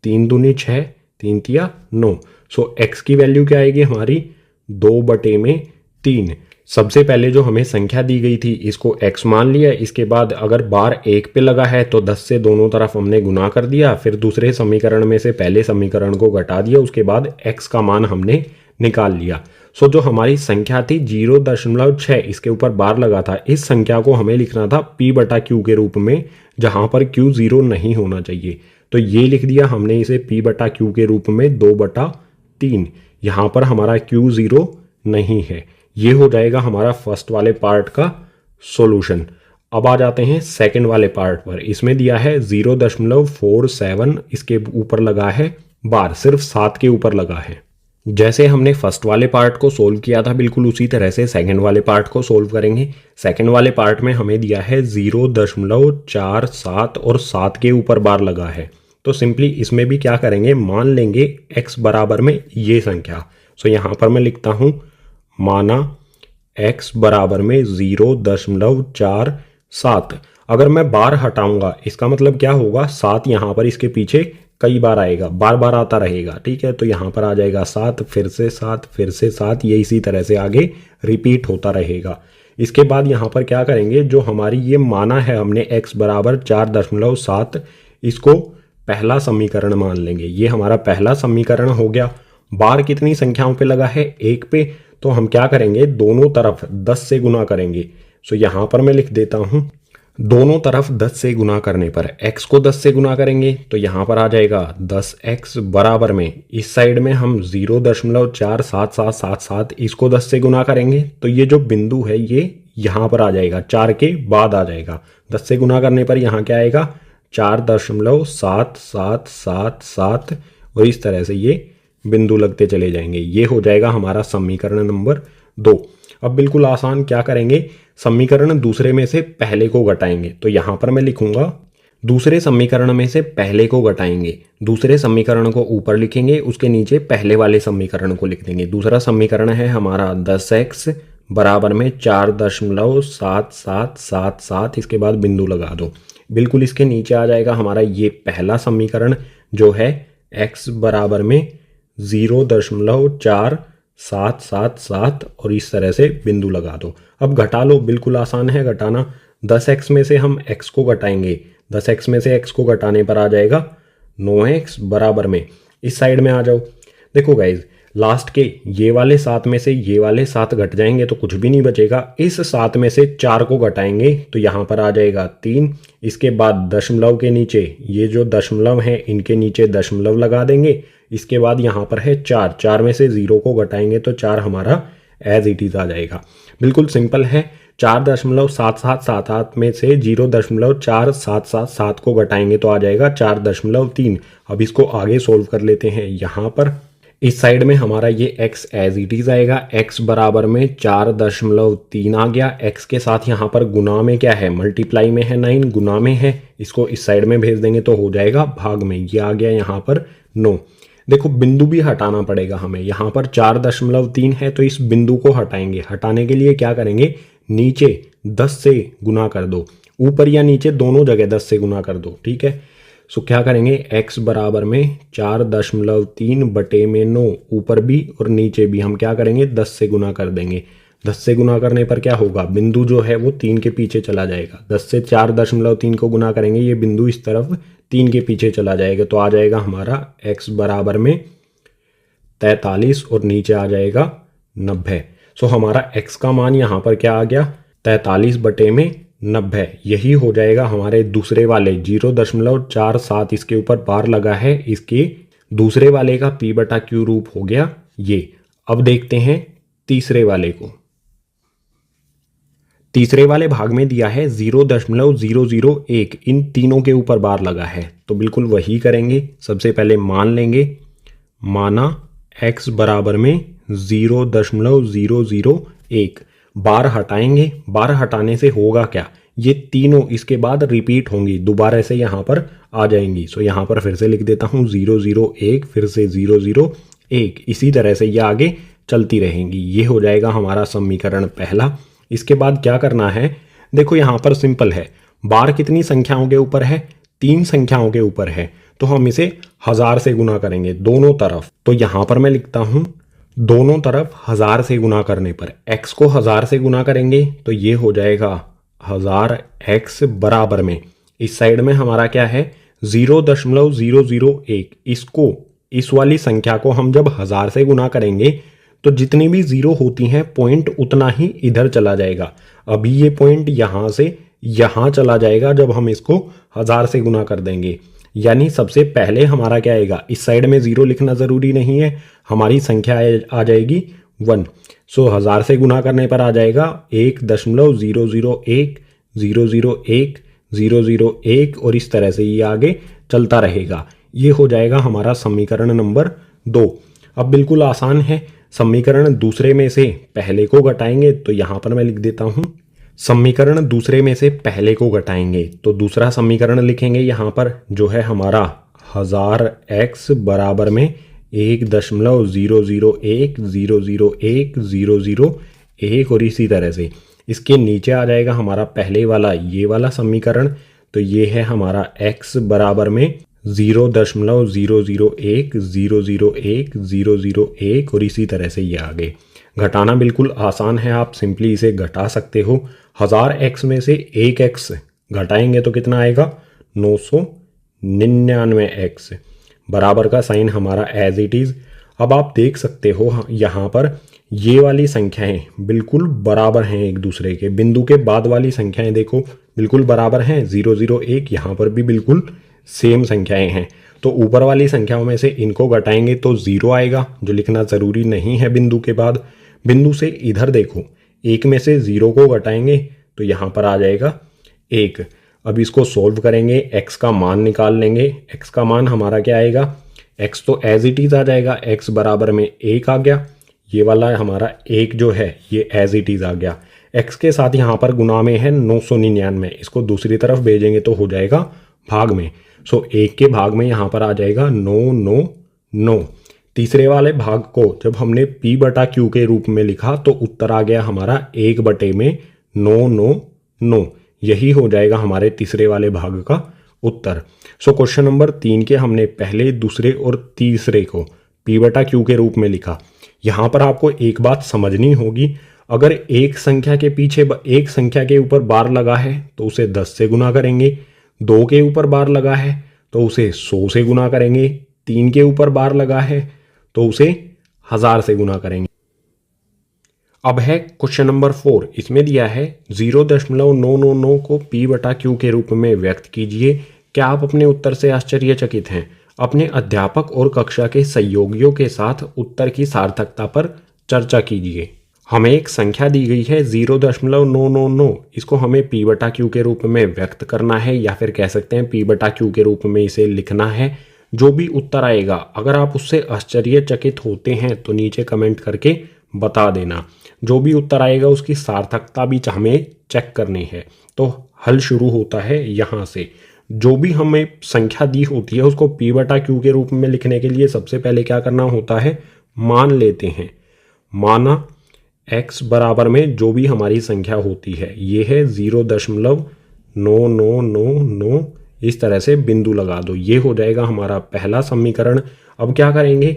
3 दूनी 6, 3 तिया 9। सो x की वैल्यू क्या आएगी हमारी 2/3। सबसे पहले जो हमें संख्या दी गई थी इसको x मान लिया, इसके बाद अगर बार 1 पे लगा है तो 10 से दोनों तरफ हमने गुना कर दिया, फिर दूसरे समीकरण में से पहले समीकरण को घटा दिया, उसके बाद x का मान हमने निकाल लिया। सो जो हमारी संख्या थी 0.6, इसके ऊपर बार लगा था, इस संख्या को हमें लिखना था p/q के रूप में, जहां पर q 0 नहीं होना चाहिए। तो ये लिख दिया हमने इसे p/q के रूप में 2/3। यहाँ पर हमारा q 0 नहीं है। ये हो जाएगा हमारा फर्स्ट वाले पार्ट का सॉल्यूशन। अब आ जाते हैं सेकंड वाले पार्ट पर। इसमें दिया है 0.47, इसके ऊपर लगा है बार, सिर्फ 7 के ऊपर लगा है। जैसे हमने फर्स्ट वाले पार्ट को सोल्व किया था बिल्कुल उसी तरह से सेकंड वाले पार्ट को सोल्व करेंगे। सेकंड वाले पार्ट में हमें दिया है 0.47 और 7 के ऊपर बार लगा है। तो सिंपली इसमें भी क्या करेंगे, मान लेंगे x बराबर में ये संख्या। सो यहाँ पर मैं लिखता हूँ माना x बराबर में 0.47। अगर मैं बार हटाऊंगा इसका मतलब क्या होगा, 7 यहाँ पर इसके पीछे कई बार आएगा, बार बार आता रहेगा। ठीक है, तो यहाँ पर आ जाएगा 7, फिर से 7, फिर से 7, ये इसी तरह से आगे रिपीट होता रहेगा। इसके बाद यहाँ पर क्या करेंगे, जो हमारी ये माना है हमने x बराबर 4.7, इसको पहला समीकरण मान लेंगे। ये हमारा पहला समीकरण हो गया। बार कितनी संख्याओं पे लगा है, 1 पे, तो हम क्या करेंगे, दोनों तरफ 10 से गुना करेंगे। सो यहाँ पर मैं लिख देता हूँ, दोनों तरफ 10 से गुना करने पर x को 10 से गुना करेंगे तो यहाँ पर आ जाएगा 10x बराबर में, इस साइड में हम 0.47777 इसको 10 से गुना करेंगे तो ये जो बिंदु है ये यहाँ पर आ जाएगा, 4 के बाद आ जाएगा। 10 से गुना करने पर यहाँ क्या आएगा, 4.7777 और इस तरह से ये बिंदु लगते चले जाएंगे। ये हो जाएगा हमारा समीकरण नंबर 2। अब बिल्कुल आसान, क्या करेंगे, समीकरण दूसरे में से पहले को घटाएंगे। तो यहाँ पर मैं लिखूंगा दूसरे समीकरण में से पहले को घटाएंगे। दूसरे समीकरण को ऊपर लिखेंगे, उसके नीचे पहले वाले समीकरण को लिख देंगे। दूसरा समीकरण है हमारा 10x बराबर में 4.7777, इसके बाद बिंदु लगा दो। बिल्कुल इसके नीचे आ जाएगा हमारा ये पहला समीकरण जो है x बराबर में 0.4777 और इस तरह से बिंदु लगा दो। अब घटा लो, बिल्कुल आसान है घटाना। 10x में से हम x को घटाएंगे, 10x में से x को घटाने पर आ जाएगा 9x बराबर में, इस साइड में आ जाओ। देखो गाइज, लास्ट के ये वाले 7 में से ये वाले 7 घट जाएंगे तो कुछ भी नहीं बचेगा। इस 7 में से 4 को घटाएंगे तो यहाँ पर आ जाएगा 3। इसके बाद दशमलव के नीचे ये जो दशमलव हैं इनके नीचे दशमलव लगा देंगे। इसके बाद यहाँ पर है 4, 4 में से 0 को घटाएंगे तो 4 हमारा एज इट इज आ जाएगा। बिल्कुल सिंपल है। 4.7777 में से 0.4777 को घटाएंगे तो आ जाएगा 4.3। अब इसको आगे सोल्व कर लेते हैं। यहाँ पर इस साइड में हमारा ये x एज इट इज आएगा, x बराबर में 4.3 आ गया। x के साथ यहाँ पर गुना में क्या है, मल्टीप्लाई में है 9, गुना में है, इसको इस साइड में भेज देंगे तो हो जाएगा भाग में। ये आ गया यहाँ पर 9। देखो बिंदु भी हटाना पड़ेगा हमें, यहाँ पर 4.3 है तो इस बिंदु को हटाएंगे। हटाने के लिए क्या करेंगे, नीचे 10 से गुना कर दो, ऊपर या नीचे दोनों जगह 10 से गुना कर दो। ठीक है, सो क्या करेंगे, x बराबर में 4.3 बटे में 9, ऊपर भी और नीचे भी हम क्या करेंगे 10 से गुना कर देंगे। 10 से गुना करने पर क्या होगा, बिंदु जो है वो 3 के पीछे चला जाएगा। 10 से 4.3 को गुना करेंगे, ये बिंदु इस तरफ 3 के पीछे चला जाएगा तो आ जाएगा हमारा x बराबर में 43 और नीचे आ जाएगा 90। सो हमारा x का मान यहाँ पर क्या आ गया, 43 बटे में 90। यही हो जाएगा हमारे दूसरे वाले 0.47 इसके ऊपर बार लगा है, इसके दूसरे वाले का p/q रूप हो गया ये। अब देखते हैं तीसरे वाले को। तीसरे वाले भाग में दिया है 0.001, इन तीनों के ऊपर बार लगा है तो बिल्कुल वही करेंगे। सबसे पहले मान लेंगे, माना x बराबर में 0.001, बार हटाएंगे। बार हटाने से होगा क्या, ये तीनों इसके बाद रिपीट होंगी, दोबारा से यहाँ पर आ जाएंगी। सो यहाँ पर फिर से लिख देता हूँ 001, फिर से 001, इसी तरह से ये आगे चलती रहेंगी। ये हो जाएगा हमारा समीकरण पहला। इसके बाद क्या करना है, देखो यहाँ पर सिंपल है, बार कितनी संख्याओं के ऊपर है, 3 संख्याओं के ऊपर है, तो हम इसे 1000 से गुना करेंगे दोनों तरफ। तो यहाँ पर मैं लिखता हूँ दोनों तरफ 1000 से गुना करने पर x को 1000 से गुना करेंगे तो ये हो जाएगा 1000x बराबर में, इस साइड में हमारा क्या है 0.001, इसको इस वाली संख्या को हम जब 1000 से गुना करेंगे तो जितनी भी 0 होती हैं पॉइंट उतना ही इधर चला जाएगा। अभी ये पॉइंट यहाँ से यहाँ चला जाएगा जब हम इसको 1000 से गुना कर देंगे। यानी सबसे पहले हमारा क्या आएगा, इस साइड में 0 लिखना ज़रूरी नहीं है, हमारी संख्या आ जाएगी 1। सो 1000 से गुना करने पर आ जाएगा 1.001, 001, 001 और इस तरह से ये आगे चलता रहेगा। ये हो जाएगा हमारा समीकरण नंबर 2। अब बिल्कुल आसान है, समीकरण दूसरे में से पहले को घटाएंगे तो यहाँ पर मैं लिख देता हूँ, समीकरण दूसरे में से पहले को घटाएंगे तो दूसरा समीकरण लिखेंगे यहाँ पर जो है हमारा 1000x बराबर में 1.001001001 और इसी तरह से इसके नीचे आ जाएगा हमारा पहले वाला ये वाला समीकरण, तो ये है हमारा x बराबर में 0.001001001 और इसी तरह से ये आगे। घटाना बिल्कुल आसान है, आप सिंपली इसे घटा सकते हो। 1000x में से 1x घटाएंगे तो कितना आएगा 999x, बराबर का साइन हमारा एज इट इज़। अब आप देख सकते हो यहाँ पर ये वाली संख्याएं बिल्कुल बराबर हैं एक दूसरे के, बिंदु के बाद वाली संख्याएं देखो बिल्कुल बराबर हैं, 001 यहाँ पर भी बिल्कुल सेम संख्याएं हैं। तो ऊपर वाली संख्याओं में से इनको घटाएंगे तो 0 आएगा, जो लिखना ज़रूरी नहीं है बिंदु के बाद। बिंदु से इधर देखो, 1 में से 0 को घटाएंगे तो यहाँ पर आ जाएगा 1। अब इसको सोल्व करेंगे, x का मान निकाल लेंगे। x का मान हमारा क्या आएगा, x तो एज इट इज़ आ जाएगा, x बराबर में 1 आ गया। ये वाला हमारा 1 जो है ये एज इट इज़ आ गया। x के साथ यहाँ पर गुना में है 999, इसको दूसरी तरफ भेजेंगे तो हो जाएगा भाग में। सो 1 के भाग में यहाँ पर आ जाएगा 999। तीसरे वाले भाग को जब हमने p बटा q के रूप में लिखा तो उत्तर आ गया हमारा 1 बटे में 999। यही हो जाएगा हमारे तीसरे वाले भाग का उत्तर। सो क्वेश्चन नंबर 3 के हमने पहले, दूसरे और तीसरे को p बटा q के रूप में लिखा। यहाँ पर आपको एक बात समझनी होगी, अगर एक संख्या के पीछे एक संख्या के ऊपर बार लगा है तो उसे 10 से गुना करेंगे, 2 के ऊपर बार लगा है तो उसे 100 से गुना करेंगे, 3 के ऊपर बार लगा है तो उसे 1000 से गुना करेंगे। अब है क्वेश्चन नंबर 4, इसमें दिया है 0.999 को p बटा q के रूप में व्यक्त कीजिए। क्या आप अपने उत्तर से आश्चर्यचकित हैं? अपने अध्यापक और कक्षा के सहयोगियों के साथ उत्तर की सार्थकता पर चर्चा कीजिए। हमें एक संख्या दी गई है 0.999, इसको हमें p बटा q के रूप में व्यक्त करना है, या फिर कह सकते हैं p बटा q के रूप में इसे लिखना है। जो भी उत्तर आएगा अगर आप उससे आश्चर्यचकित होते हैं तो नीचे कमेंट करके बता देना। जो भी उत्तर आएगा उसकी सार्थकता भी हमें चेक करनी है। तो हल शुरू होता है यहाँ से। जो भी हमें संख्या दी होती है उसको p बटा q के रूप में लिखने के लिए सबसे पहले क्या करना होता है, मान लेते हैं। माना x बराबर में जो भी हमारी संख्या होती है, ये है 0.9999, इस तरह से बिंदु लगा दो। ये हो जाएगा हमारा पहला समीकरण। अब क्या करेंगे,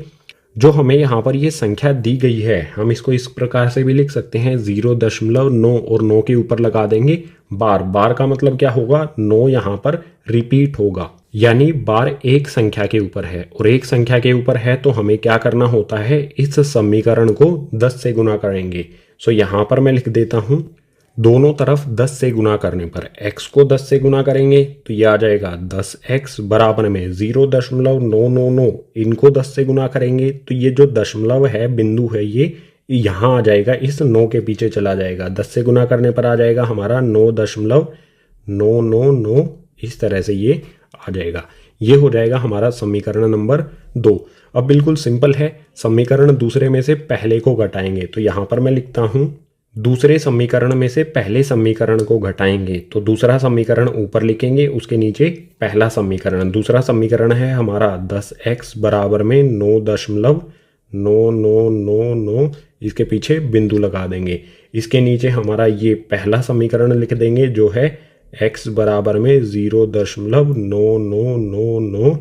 जो हमें यहाँ पर ये संख्या दी गई है हम इसको इस प्रकार से भी लिख सकते हैं, 0.9 और 9 के ऊपर लगा देंगे बार। बार का मतलब क्या होगा, 9 यहाँ पर रिपीट होगा, यानी बार एक संख्या के ऊपर है और एक संख्या के ऊपर है तो हमें क्या करना होता है, इस समीकरण को 10 से गुना करेंगे। सो यहाँ पर मैं लिख देता हूँ, दोनों तरफ 10 से गुना करने पर x को 10 से गुना करेंगे तो ये आ जाएगा 10x बराबर में 0.999, इनको 10 से गुना करेंगे तो ये जो दशमलव है, बिंदु है, ये यहाँ आ जाएगा, इस 9 के पीछे चला जाएगा। 10 से गुना करने पर आ जाएगा हमारा 9.999, इस तरह से ये आ जाएगा। ये हो जाएगा हमारा समीकरण नंबर 2। अब बिल्कुल सिंपल है, समीकरण दूसरे में से पहले को घटाएंगे तो यहाँ पर मैं लिखता हूँ, दूसरे समीकरण में से पहले समीकरण को घटाएंगे तो दूसरा समीकरण ऊपर लिखेंगे, उसके नीचे पहला समीकरण। दूसरा समीकरण है हमारा 10x बराबर में 9.9999, इसके पीछे बिंदु लगा देंगे। इसके नीचे हमारा ये पहला समीकरण लिख देंगे जो है x बराबर में 0.9999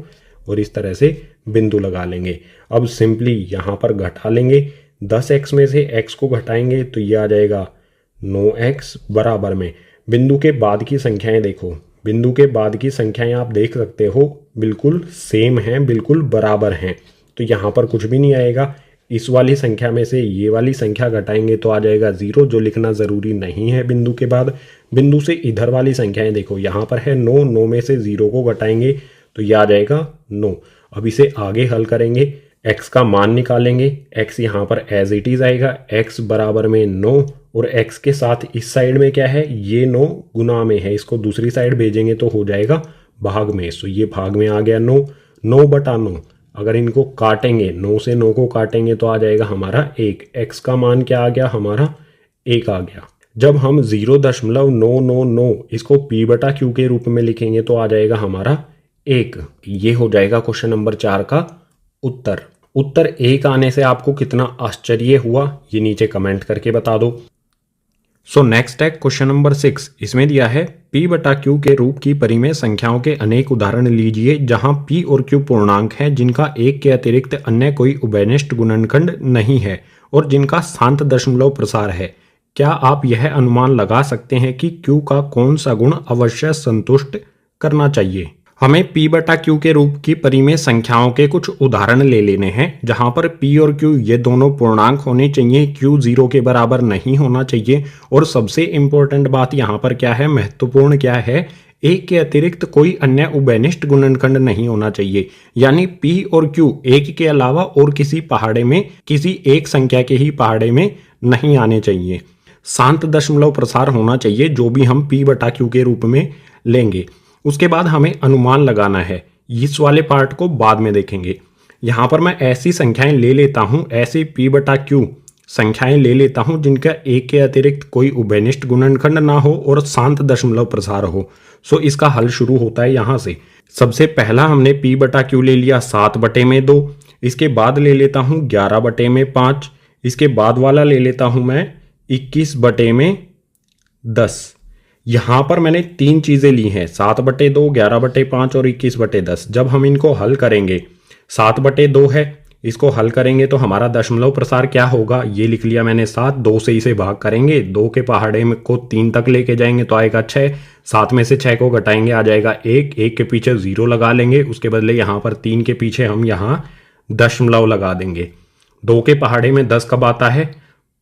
और इस तरह से बिंदु लगा लेंगे। अब सिंपली यहाँ पर घटा लेंगे, 10x में से x को घटाएंगे तो ये आ जाएगा 9x बराबर में, बिंदु के बाद की संख्याएं देखो, बिंदु के बाद की संख्याएं आप देख सकते हो बिल्कुल सेम हैं, बिल्कुल बराबर हैं, तो यहाँ पर कुछ भी नहीं आएगा। इस वाली संख्या में से ये वाली संख्या घटाएंगे तो आ जाएगा 0, जो लिखना ज़रूरी नहीं है बिंदु के बाद। बिंदु से इधर वाली संख्याएं देखो, यहाँ पर है 9, 9 में से 0 को घटाएंगे तो ये आ जाएगा 9। अब इसे आगे हल करेंगे, x का मान निकालेंगे, x यहाँ पर एज इट इज़ आएगा, x बराबर में 9 और x के साथ इस साइड में क्या है, ये 9 गुना में है, इसको दूसरी साइड भेजेंगे तो हो जाएगा भाग में। सो ये भाग में आ गया 9, 9 बटा 9, अगर इनको काटेंगे, 9 से 9 को काटेंगे तो आ जाएगा हमारा 1। x का मान क्या आ गया हमारा 1 आ गया। जब हम 0.999 इसको p बटा q के रूप में लिखेंगे तो आ जाएगा हमारा 1। ये हो जाएगा क्वेश्चन नंबर 4 का उत्तर। उत्तर 1 आने से आपको कितना आश्चर्य हुआ ये नीचे कमेंट करके बता दो। सो नेक्स्ट है क्वेश्चन नंबर 6। इसमें दिया है p बटा q के रूप की परिमेय संख्याओं के अनेक उदाहरण लीजिए जहां p और q पूर्णांक हैं जिनका 1 के अतिरिक्त अन्य कोई उभयनिष्ठ गुणनखंड नहीं है और जिनका शांत दशमलव प्रसार है। क्या आप यह अनुमान लगा सकते हैं कि q का कौन सा गुण अवश्य संतुष्ट करना चाहिए। हमें p बटा q के रूप की परिमेय संख्याओं के कुछ उदाहरण ले लेने हैं जहां पर p और q ये दोनों पूर्णांक होने चाहिए, q 0 के बराबर नहीं होना चाहिए और सबसे इंपॉर्टेंट बात यहाँ पर क्या है, महत्वपूर्ण क्या है, 1 के अतिरिक्त कोई अन्य उभयनिष्ठ गुणनखंड नहीं होना चाहिए। यानी p और q 1 के अलावा और किसी पहाड़े में किसी एक संख्या के ही पहाड़े में नहीं आने चाहिए। शांत दशमलव प्रसार होना चाहिए जो भी हम p बटा q के रूप में लेंगे। उसके बाद हमें अनुमान लगाना है, इस वाले पार्ट को बाद में देखेंगे। यहाँ पर मैं ऐसी संख्याएं ले लेता हूँ, ऐसी p बटा q संख्याएं ले लेता हूँ जिनका 1 के अतिरिक्त कोई उभयनिष्ठ गुणनखंड ना हो और शांत दशमलव प्रसार हो। सो इसका हल शुरू होता है यहाँ से। सबसे पहला हमने p बटा q ले लिया 7/2, इसके बाद ले लेता हूँ 11/5, इसके बाद वाला ले लेता हूँ मैं 21/10। यहाँ पर मैंने 3 चीज़ें ली हैं, 7/2, 11/5 और 21/10। जब हम इनको हल करेंगे, 7/2 है, इसको हल करेंगे तो हमारा दशमलव प्रसार क्या होगा, ये लिख लिया मैंने 7। 2 से इसे भाग करेंगे, 2 के पहाड़े में को 3 तक लेके जाएंगे तो आएगा 6। 7 में से 6 को घटाएंगे आ जाएगा 1। 1 के पीछे 0 लगा लेंगे, उसके बदले यहाँ पर 3 के पीछे हम यहाँ दशमलव लगा देंगे। 2 के पहाड़े में 10 कब आता है,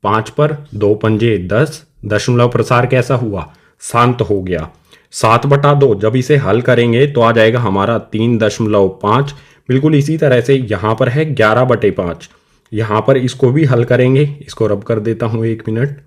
5 पर 2 पंजे 10। दशमलव प्रसार कैसा हुआ, शांत हो गया। 7/2 जब इसे हल करेंगे तो आ जाएगा हमारा 3.5। बिल्कुल इसी तरह से यहाँ पर है 11/5, यहाँ पर इसको भी हल करेंगे। इसको रब कर देता हूँ 1 मिनट।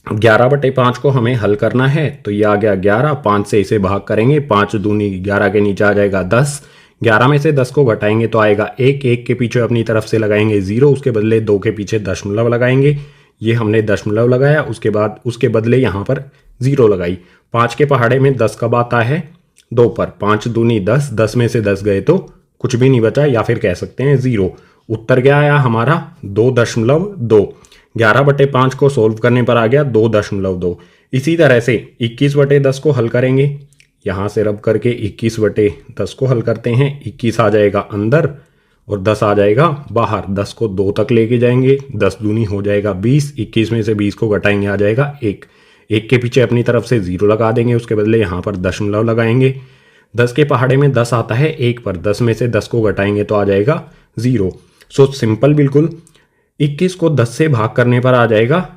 11/5 को हमें हल करना है तो ये आ गया 11। 5 से इसे भाग करेंगे, 5 दूनी 11 के नीचे आ जाएगा 10। 11 में से 10 को घटाएंगे तो आएगा 1। 1 के पीछे अपनी तरफ से लगाएंगे 0, उसके बदले 2 के पीछे दशमलव लगाएंगे। ये हमने दशमलव लगाया, उसके बाद उसके बदले यहाँ पर 0 लगाई। 5 के पहाड़े में 10 कब आता है, 2 पर। 5 दूनी 10, 10 में से 10 गए तो कुछ भी नहीं बचा, या फिर कह सकते हैं 0। उत्तर क्या आया हमारा 2.2। 11/5 को सोल्व करने पर आ गया 2.2। इसी तरह से 21/10 को हल करेंगे, यहाँ से रब करके 21/10 को हल करते हैं। 21 आ जाएगा अंदर और 10 आ जाएगा बाहर। 10 को 2 तक लेके जाएंगे, 10 दूनी हो जाएगा 20। 21 में से 20 को घटाएंगे आ जाएगा 1। 1 के पीछे अपनी तरफ से 0 लगा देंगे, उसके बदले यहाँ पर दशमलव लगाएंगे। 10 के पहाड़े में 10 आता है 1 पर। 10 में से 10 को घटाएंगे तो आ जाएगा 0। सो सिंपल बिल्कुल। 21 को 10 से भाग करने पर आ जाएगा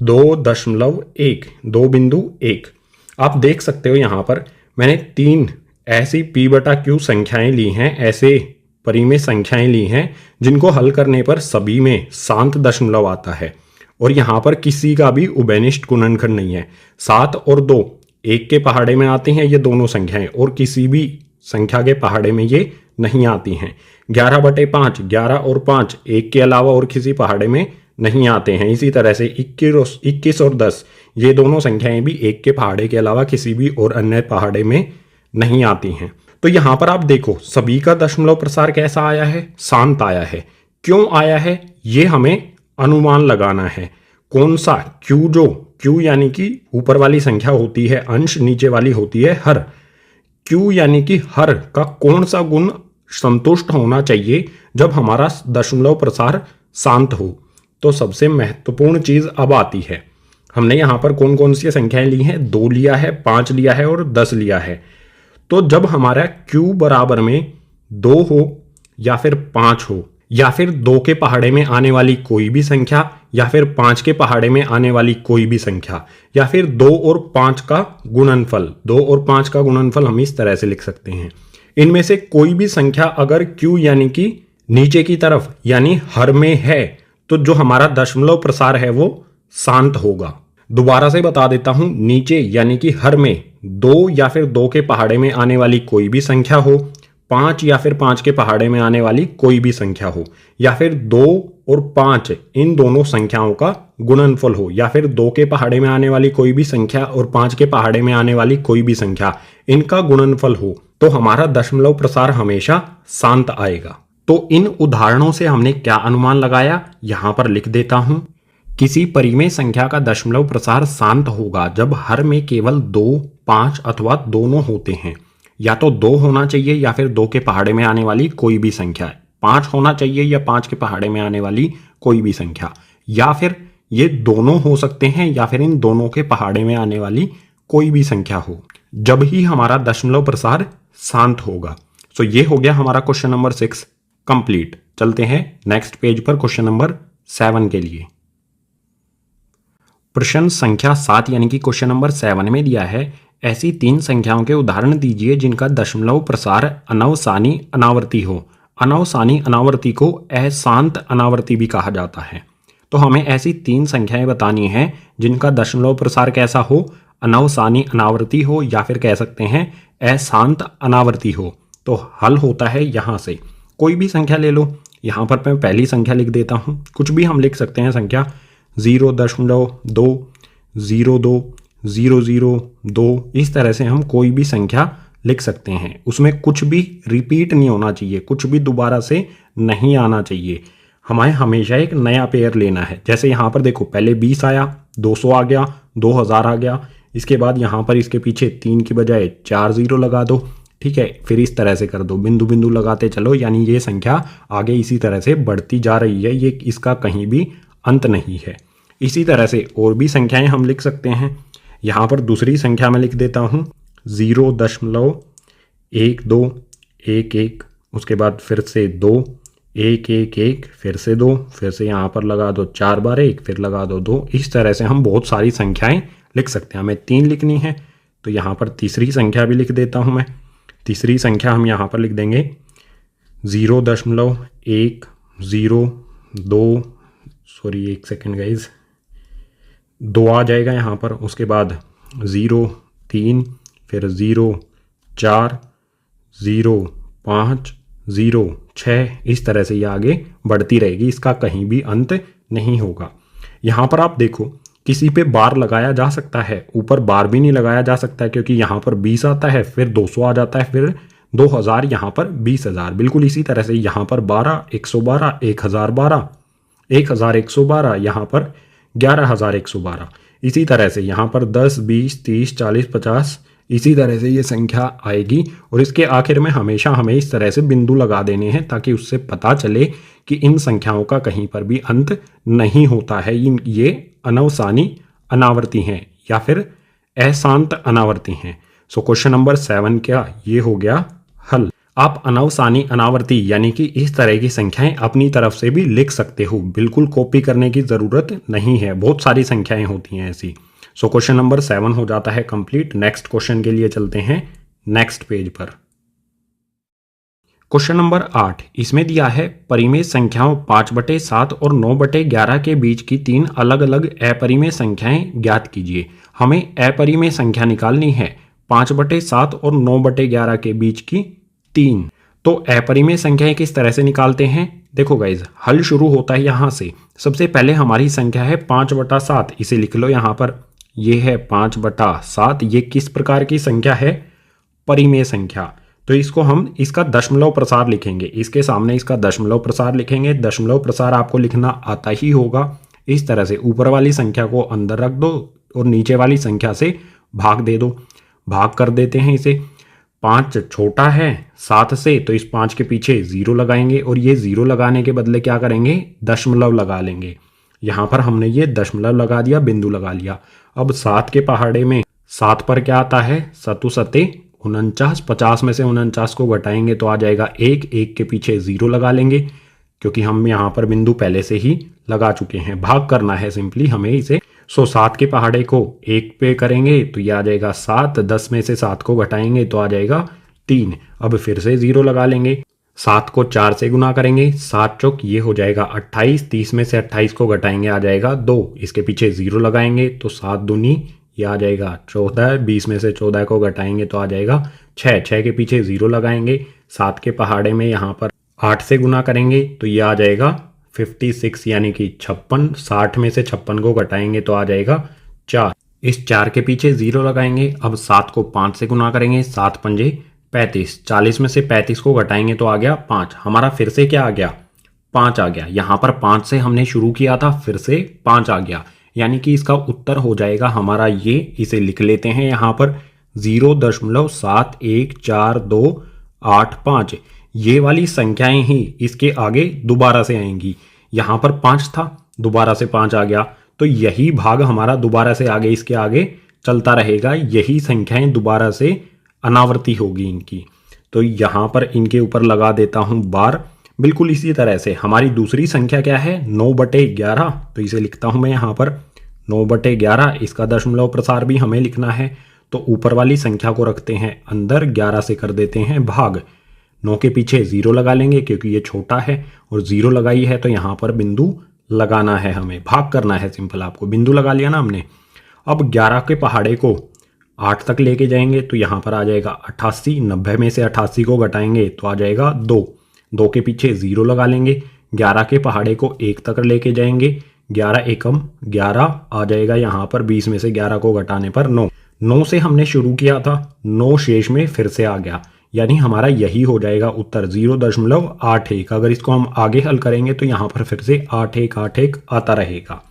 2.1, 2.1। आप देख सकते हो यहाँ पर मैंने 3 ऐसी p बटा q संख्याएं ली हैं, ऐसे परिमेय संख्याएं ली हैं जिनको हल करने पर सभी में शांत दशमलव आता है और यहाँ पर किसी का भी उभयनिष्ठ गुणनखंड नहीं है। 7 और 2 1 के पहाड़े में आते हैं ये दोनों संख्याएं, और किसी भी संख्या के पहाड़े में ये नहीं आती हैं। 11/5, 11 और 5 1 के अलावा और किसी पहाड़े में नहीं आते हैं। इसी तरह से 21 और 10 ये दोनों संख्याएं भी 1 के पहाड़े के अलावा किसी भी और अन्य पहाड़े में नहीं आती हैं। तो यहाँ पर आप देखो सभी का दशमलव प्रसार कैसा आया है, शांत आया है। क्यों आया है ये हमें अनुमान लगाना है। कौन सा Q यानी कि ऊपर वाली संख्या होती है अंश, नीचे वाली होती है हर। Q यानी कि हर का कौन सा गुण संतुष्ट होना चाहिए जब हमारा दशमलव प्रसार शांत हो। तो सबसे महत्वपूर्ण चीज अब आती है। हमने यहाँ पर कौन कौन सी संख्याएं ली हैं, 2 लिया है, 5 लिया है और 10 लिया है। तो जब हमारा Q बराबर में 2 हो या फिर 5 हो या फिर 2 के पहाड़े में आने वाली कोई भी संख्या या फिर 5 के पहाड़े में आने वाली कोई भी संख्या या फिर 2 और 5 का गुणनफल, 2 और 5 का गुणनफल हम इस तरह से लिख सकते हैं। इनमें से कोई भी संख्या अगर Q यानी कि नीचे की तरफ यानी हर में है तो जो हमारा दशमलव प्रसार है वो शांत होगा। दोबारा से बता देता हूं, नीचे यानी कि हर में 2 या फिर 2 के पहाड़े में आने वाली कोई भी संख्या हो, 5 या फिर 5 के पहाड़े में आने वाली कोई भी संख्या हो, या फिर 2 और 5 इन दोनों संख्याओं का गुणनफल हो, या फिर 2 के पहाड़े में आने वाली कोई भी संख्या और 5 के पहाड़े में आने वाली कोई भी संख्या इनका गुणनफल हो, तो हमारा दशमलव प्रसार हमेशा शांत आएगा। तो इन उदाहरणों से हमने क्या अनुमान लगाया, यहां पर लिख देता हूं। किसी परिमेय संख्या का दशमलव प्रसार शांत होगा जब हर में केवल 2, 5 अथवा दोनों होते हैं। या तो 2 होना चाहिए या फिर 2 के पहाड़े में आने वाली कोई भी संख्या, 5 होना चाहिए या 5 के पहाड़े में आने वाली कोई भी संख्या, या फिर ये दोनों हो सकते हैं या फिर इन दोनों के पहाड़े में आने वाली कोई भी संख्या हो, जब ही हमारा दशमलव प्रसार शांत होगा। सो ये हो गया हमारा क्वेश्चन नंबर 6 कंप्लीट। चलते हैं नेक्स्ट पेज पर क्वेश्चन नंबर 7 के लिए। प्रश्न संख्या 7 यानी कि क्वेश्चन नंबर 7 में दिया है, ऐसी 3 संख्याओं के उदाहरण दीजिए जिनका दशमलव प्रसार अनवसानी अनावर्ती हो। अनवसानी अनावर्ती को अशांत अनावर्ती भी कहा जाता है। तो हमें ऐसी 3 संख्याएं बतानी हैं जिनका दशमलव प्रसार कैसा हो, अनवसानी अनावर्ती हो या फिर कह सकते हैं अशांत अनावर्ती हो। तो हल होता है यहाँ से, कोई भी संख्या ले लो। यहाँ पर मैं पहली संख्या लिख देता हूँ, कुछ भी हम लिख सकते हैं संख्या 0.2, 02, 002, इस तरह से हम कोई भी संख्या लिख सकते हैं। उसमें कुछ भी रिपीट नहीं होना चाहिए, कुछ भी दोबारा से नहीं आना चाहिए। हमें हमेशा एक नया पेयर लेना है। जैसे यहाँ पर देखो, पहले 20 आया, 200 आ गया, 2000 आ गया, इसके बाद यहाँ पर इसके पीछे 3 की बजाय 4 0 लगा दो, ठीक है। फिर इस तरह से कर दो, बिंदु बिंदु लगाते चलो, यानी ये संख्या आगे इसी तरह से बढ़ती जा रही है, ये इसका कहीं भी अंत नहीं है। इसी तरह से और भी संख्याएं हम लिख सकते हैं। यहाँ पर दूसरी संख्या में लिख देता हूँ 0.1211, उसके बाद फिर से 2, 1 1 1, फिर से 2, फिर से यहाँ पर लगा दो 4 बार 1, फिर लगा दो 2। इस तरह से हम बहुत सारी संख्याएं लिख सकते हैं। हमें 3 लिखनी है तो यहाँ पर तीसरी संख्या भी लिख देता हूँ मैं। तीसरी संख्या हम यहाँ पर लिख देंगे 0.102, सॉरी एक सेकेंड गाइज, 2 आ जाएगा यहाँ पर, उसके बाद 0 3, फिर 0 4, 0 5, 0 6, इस तरह से ये आगे बढ़ती रहेगी, इसका कहीं भी अंत नहीं होगा। यहाँ पर आप देखो, किसी पे बार लगाया जा सकता है, ऊपर बार भी नहीं लगाया जा सकता है, क्योंकि यहाँ पर 20 आता है, फिर 200 आ जाता है, फिर 2000, यहाँ पर 20,000। बिल्कुल इसी तरह से यहाँ पर 12, 112, 1012, 1112, यहाँ पर 11,112। इसी तरह से यहाँ पर 10, 20, 30, 40, 50, इसी तरह से ये संख्या आएगी। और इसके आखिर में हमेशा हमें इस तरह से बिंदु लगा देने हैं, ताकि उससे पता चले कि इन संख्याओं का कहीं पर भी अंत नहीं होता है, ये अनवसानी अनावर्ती हैं या फिर अशांत अनावर्ती हैं। सो क्वेश्चन नंबर 7 का ये हो गया हल। आप अनवसानी अनावर्ती यानी कि इस तरह की संख्याएं अपनी तरफ से भी लिख सकते हो, बिल्कुल कॉपी करने की ज़रूरत नहीं है, बहुत सारी संख्याएं होती हैं ऐसी। सो क्वेश्चन नंबर 7 हो जाता है कंप्लीट। नेक्स्ट क्वेश्चन के लिए चलते हैं नेक्स्ट पेज पर। क्वेश्चन नंबर 8, इसमें दिया है परिमेय संख्याओं 5/7 और 9/11 के बीच की 3 अलग अलग अपरिमेय संख्याएं ज्ञात कीजिए। हमें अपरिमेय संख्या निकालनी है 5/7 और 9/11 के बीच की 3। तो अपरिमेय संख्याएं किस तरह से निकालते हैं, देखो गाइज, हल शुरू होता है यहाँ से। सबसे पहले हमारी संख्या है 5/7, इसे लिख लो यहाँ पर, ये है 5/7। ये किस प्रकार की संख्या है, परिमेय संख्या। तो इसको हम इसका दशमलव प्रसार लिखेंगे, इसके सामने इसका दशमलव प्रसार लिखेंगे। दशमलव प्रसार आपको लिखना आता ही होगा। इस तरह से ऊपर वाली संख्या को अंदर रख दो और नीचे वाली संख्या से भाग दे दो। भाग कर देते हैं इसे, 5 छोटा है 7 से, तो इस 5 के पीछे 0 लगाएंगे और ये 0 लगाने के बदले क्या करेंगे, दशमलव लगा लेंगे। यहाँ पर हमने ये दशमलव लगा दिया, बिंदु लगा लिया। अब 7 के पहाड़े में 7 पर क्या आता है, 7 7 49, 50 में से 49 को घटाएंगे तो आ जाएगा 1, 1 के पीछे 0 लगा लेंगे, क्योंकि हम यहाँ पर बिंदु पहले से ही लगा चुके हैं। भाग करना है सिंपली हमें इसे। 7 के पहाड़े को 1 पे करेंगे तो ये आ जाएगा 7, 10 में से 7 को घटाएंगे तो आ जाएगा 3। अब फिर से 0 लगा लेंगे, 7 को 4 से गुना करेंगे, 7 चौक ये हो जाएगा 28, 30 में से 28 को घटाएंगे आ जाएगा 2, इसके पीछे 0 लगाएंगे तो 7 दूनी ये आ जाएगा 14, 20 में से 14 को घटाएंगे तो आ जाएगा 6, 6 के पीछे 0 लगाएंगे, 7 के पहाड़े में यहाँ पर 8 से गुना करेंगे तो ये आ जाएगा 56 यानी कि 56। 60 में से 56 को घटाएंगे तो आ जाएगा 4। इस 4 के पीछे 0 लगाएंगे। अब 7 को 5 से गुना करेंगे, 7 पंजे 35। 40 में से 35 को घटाएंगे तो आ गया 5। हमारा फिर से क्या आ गया, 5 आ गया। यहाँ पर 5 से हमने शुरू किया था, फिर से 5 आ गया, यानी कि इसका उत्तर हो जाएगा हमारा ये। इसे लिख लेते हैं यहाँ पर 0.714285। ये वाली संख्याएं ही इसके आगे दोबारा से आएंगी। यहाँ पर 5 था, दोबारा से 5 आ गया, तो यही भाग हमारा दोबारा से आगे इसके आगे चलता रहेगा। यही संख्याएं दोबारा से अनावर्ती होगी इनकी। तो यहाँ पर इनके ऊपर लगा देता हूँ बार। बिल्कुल इसी तरह से हमारी दूसरी संख्या क्या है, 9/11। तो इसे लिखता हूँ मैं यहाँ पर 9/11। इसका दशमलव प्रसार भी हमें लिखना है, तो ऊपर वाली संख्या को रखते हैं अंदर, 11 से कर देते हैं भाग। 9 के पीछे 0 लगा लेंगे क्योंकि ये छोटा है, और 0 लगाई है तो यहाँ पर बिंदु लगाना है, हमें भाग करना है। सिंपल, आपको बिंदु लगा लिया ना हमने। अब 11 के पहाड़े को 8 तक लेके जाएंगे तो यहाँ पर आ जाएगा 88। 90 में से 88 को घटाएंगे तो आ जाएगा 2। 2 के पीछे 0 लगा लेंगे। 11 के पहाड़े को 1 तक लेके जाएंगे, 11 एकम 11 आ जाएगा यहाँ पर। 20 में से 11 को घटाने पर 9। 9 से हमने शुरू किया था, 9 शेष में फिर से आ गया, यानी हमारा यही हो जाएगा उत्तर 0.81। अगर इसको हम आगे हल करेंगे तो यहाँ पर फिर से 8181 आता रहेगा।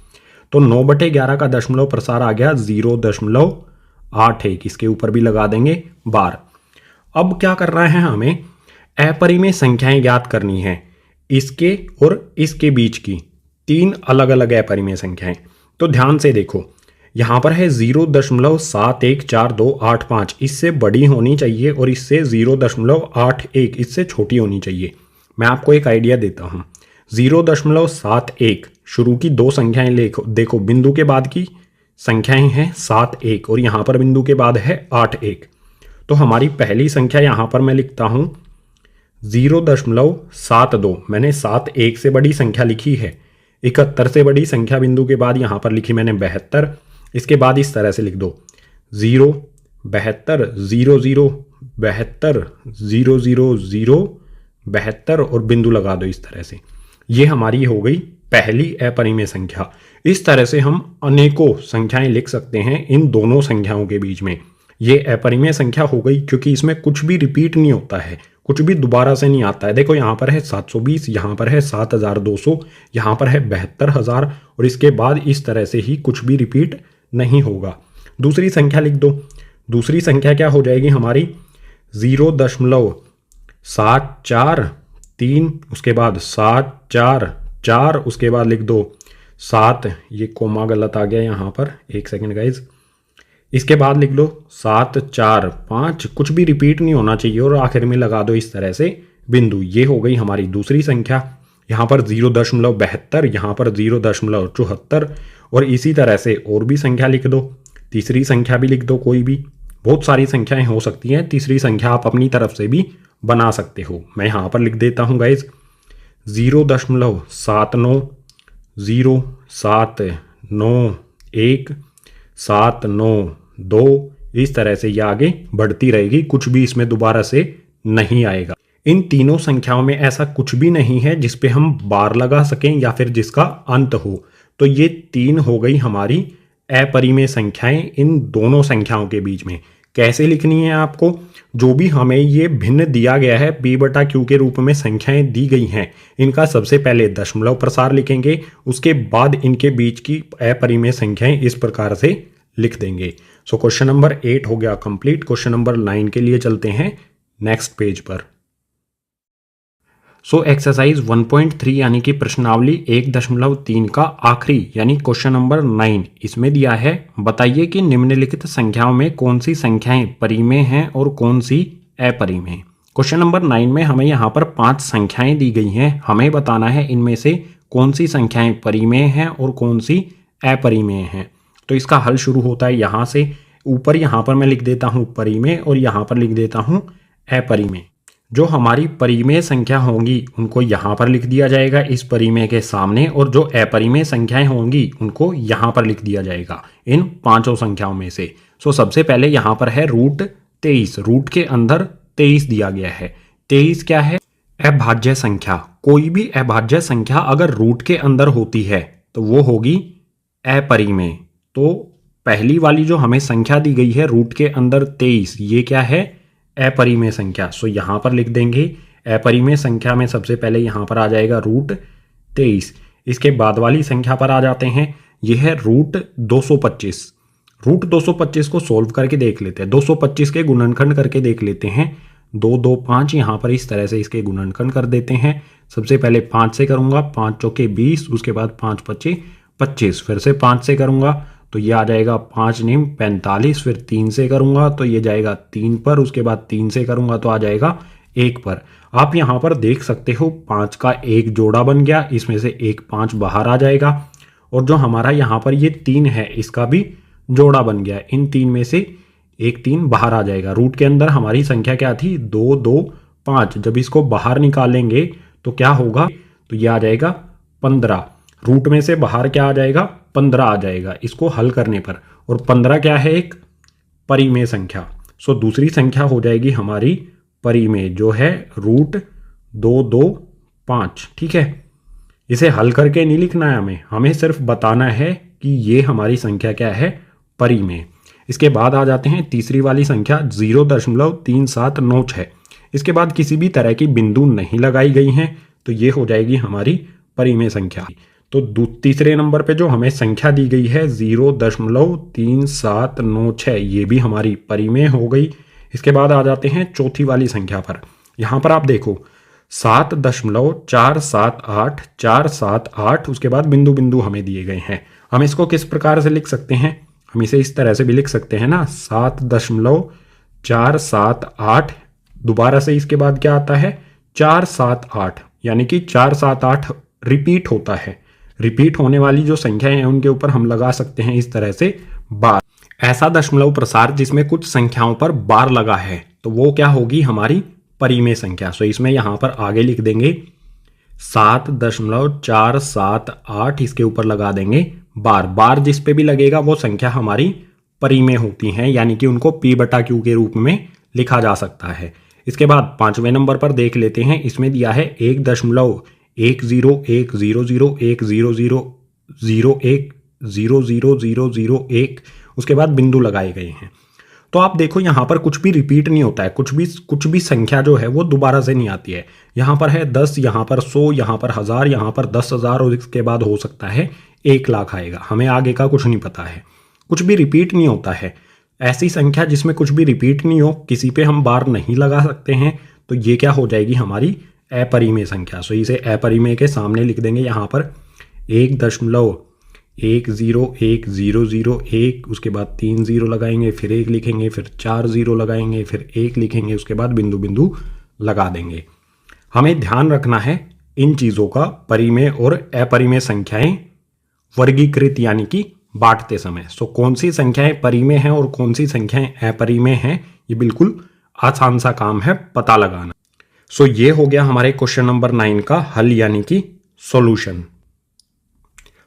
तो 9/11 का दशमलव प्रसार आ गया 0.81। इसके ऊपर भी लगा देंगे बार। अब क्या करना है, हमें अपरिमेय संख्याएं ज्ञात करनी है, इसके और इसके बीच की 3 अलग अलग अपरिमेय संख्याएं। तो ध्यान से देखो, यहाँ पर है 0.714285, इससे बड़ी होनी चाहिए, और इससे 0.81 इससे छोटी होनी चाहिए। मैं आपको एक आइडिया देता हूँ। 0.71 शुरू की 2 संख्याएं देखो, बिंदु के बाद की संख्याएं हैं 71 और यहाँ पर बिंदु के बाद है 81। तो हमारी पहली संख्या यहाँ पर मैं लिखता हूँ 0.72। मैंने 71 से बड़ी संख्या लिखी है। 71 से बड़ी संख्या बिंदु के बाद यहाँ पर लिखी मैंने 72। इसके बाद इस तरह से लिख दो 0 72 0 0 72 0 0 0 72 और बिंदु लगा दो इस तरह से। ये हमारी हो गई पहली अपरिमेय संख्या। इस तरह से हम अनेकों संख्याएं लिख सकते हैं इन दोनों संख्याओं के बीच में। ये अपरिमेय संख्या हो गई क्योंकि इसमें कुछ भी रिपीट नहीं होता है, कुछ भी दोबारा से नहीं आता है। देखो यहाँ पर है 720, यहाँ पर है 7200, यहाँ पर है 72,000 और इसके बाद इस तरह से ही कुछ भी रिपीट नहीं होगा। दूसरी संख्या लिख दो। दूसरी संख्या क्या हो जाएगी हमारी 0.743, उसके बाद 744, उसके बाद लिख दो 7, ये कोमा गलत आ गया यहाँ पर, एक सेकंड गाइज। इसके बाद लिख लो 745, कुछ भी रिपीट नहीं होना चाहिए और आखिर में लगा दो इस तरह से बिंदु। ये हो गई हमारी दूसरी संख्या। यहाँ पर 0.72, यहाँ पर 0.74 और इसी तरह से और भी संख्या लिख दो। तीसरी संख्या भी लिख दो, कोई भी, बहुत सारी संख्याएं हो सकती हैं। तीसरी संख्या आप अपनी तरफ से भी बना सकते हो। मैं यहाँ पर लिख देता हूँ गाइज 0.79 0.791 792। इस तरह से ये आगे बढ़ती रहेगी, कुछ भी इसमें दोबारा से नहीं आएगा। इन तीनों संख्याओं में ऐसा कुछ भी नहीं है जिस पे हम बार लगा सकें या फिर जिसका अंत हो। तो ये 3 हो गई हमारी अपरिमेय संख्याएं इन दोनों संख्याओं के बीच में। कैसे लिखनी है आपको, जो भी हमें ये भिन्न दिया गया है p/q के रूप में संख्याएं दी गई हैं, इनका सबसे पहले दशमलव प्रसार लिखेंगे, उसके बाद इनके बीच की अपरिमेय संख्याएं इस प्रकार से लिख देंगे। सो क्वेश्चन नंबर 8 हो गया कंप्लीट। क्वेश्चन नंबर 9 के लिए चलते हैं नेक्स्ट पेज पर। सो एक्सरसाइज 1.3 यानी कि प्रश्नावली 1.3 का आखिरी यानी क्वेश्चन नंबर 9, इसमें दिया है बताइए कि निम्नलिखित संख्याओं में कौन सी संख्याएं परिमेय हैं और कौन सी अपरिमेय। क्वेश्चन नंबर 9 में हमें यहाँ पर 5 संख्याएं दी गई हैं। हमें बताना है इनमें से कौन सी संख्याएं परिमेय हैं और कौन सी अपरिमेय हैं। तो इसका हल शुरू होता है यहाँ से। ऊपर यहाँ पर मैं लिख देता हूँ परिमेय और यहाँ पर लिख देता हूँ अपरिमेय। जो हमारी परिमेय संख्या होंगी उनको यहाँ पर लिख दिया जाएगा इस परिमेय के सामने, और जो अपरिमेय संख्याएं होंगी उनको यहाँ पर लिख दिया जाएगा इन 5 संख्याओं में से। सो सबसे पहले यहाँ पर है 23, रूट के अंदर 23 दिया गया है। 23 क्या है? अभाज्य संख्या। कोई भी अभाज्य संख्या अगर रूट के अंदर होती है तो वो होगी अपरिमेय। तो पहली वाली जो हमें संख्या दी गई है रूट के अंदर 23, ये क्या है? अपरिमेय संख्या। सो यहाँ पर लिख देंगे अपरिमेय संख्या में सबसे पहले यहाँ पर आ जाएगा रूट 23। इसके बाद वाली संख्या पर आ जाते हैं, यह है रूट 225। रूट 225 को सोल्व करके देख लेते हैं। 225 के गुणनखंड करके देख लेते हैं। 2 2 5, यहाँ पर इस तरह से इसके गुणनखंड कर देते हैं। सबसे पहले 5 से करूँगा, 5 चौके 20, उसके बाद 5 पच्चे 25, फिर से 5 से करूँगा तो ये आ जाएगा 5 नीम 45, फिर 3 से करूँगा तो ये जाएगा 3 पर, उसके बाद 3 से करूँगा तो आ जाएगा 1 पर। आप यहाँ पर देख सकते हो 5 का एक जोड़ा बन गया, इसमें से एक 5 बाहर आ जाएगा, और जो हमारा यहाँ पर ये 3 है इसका भी जोड़ा बन गया। इन 3 में से एक 3 बाहर आ जाएगा। रूट के अंदर हमारी संख्या क्या थी? 2 2 5। जब इसको बाहर निकालेंगे तो क्या होगा? तो ये आ जाएगा 15। रूट में से बाहर क्या आ जाएगा? 15 आ जाएगा इसको हल करने पर। और 15 क्या है? एक परिमेय संख्या। सो दूसरी संख्या हो जाएगी हमारी परिमेय, जो है रूट 2 2 5। ठीक है, इसे हल करके नहीं लिखना है हमें सिर्फ बताना है कि ये हमारी संख्या क्या है? परिमेय। इसके बाद आ जाते हैं तीसरी वाली संख्या 0.3796। इसके बाद किसी भी तरह की बिंदु नहीं लगाई गई हैं तो ये हो जाएगी हमारी परिमेय संख्या। तो तीसरे नंबर पे जो हमें संख्या दी गई है 0.3796, ये भी हमारी परिमेय हो गई। इसके बाद आ जाते हैं चौथी वाली संख्या पर। यहाँ पर आप देखो 7.478, उसके बाद बिंदु बिंदु हमें दिए गए हैं। हम इसको किस प्रकार से लिख सकते हैं? हम इसे इस तरह से भी लिख सकते हैं ना, 7.478, दोबारा से इसके बाद क्या आता है? 478, यानी कि 478 रिपीट होता है। रिपीट होने वाली जो संख्याएं हैं उनके ऊपर हम लगा सकते हैं इस तरह से बार। ऐसा दशमलव प्रसार जिसमें कुछ संख्याओं पर बार लगा है तो वो क्या होगी? हमारी परिमेय संख्या। सो इसमें यहाँ पर आगे लिख देंगे 7.478, इसके ऊपर लगा देंगे बार। बार जिस पे भी लगेगा वो संख्या हमारी परिमेय होती हैं, यानी कि उनको P/Q के रूप में लिखा जा सकता है। इसके बाद 5वें नंबर पर देख लेते हैं। इसमें दिया है 1.10101010101001, उसके बाद बिंदु लगाए गए हैं। तो आप देखो यहाँ पर कुछ भी रिपीट नहीं होता है, कुछ भी संख्या जो है वो दोबारा से नहीं आती है। यहाँ पर है 10, यहाँ पर 100, यहाँ पर 1000, यहाँ पर 10,000, और इसके बाद हो सकता है 1 लाख आएगा। हमें आगे का कुछ नहीं पता है, कुछ भी रिपीट नहीं होता है। ऐसी संख्या जिसमें कुछ भी रिपीट नहीं हो, किसी पे हम बार नहीं लगा सकते हैं, तो ये क्या हो जाएगी? हमारी अपरिमेय संख्या। सो इसे अपरिमेय के सामने लिख देंगे यहाँ पर 1.10101, उसके बाद 3 0 लगाएंगे, फिर 1 लिखेंगे, फिर 4 0 लगाएंगे, फिर 1 लिखेंगे, उसके बाद बिंदु बिंदु लगा देंगे। हमें ध्यान रखना है इन चीज़ों का, परिमेय और अपरिमेय संख्याएं वर्गीकृत यानी कि बांटते समय। सो कौन सी संख्याएं परिमेय हैं और कौन सी संख्याएं अपरिमेय हैं, ये बिल्कुल आसान सा काम है पता लगाना। सो ये हो गया हमारे क्वेश्चन नंबर 9 का हल यानी कि सॉल्यूशन।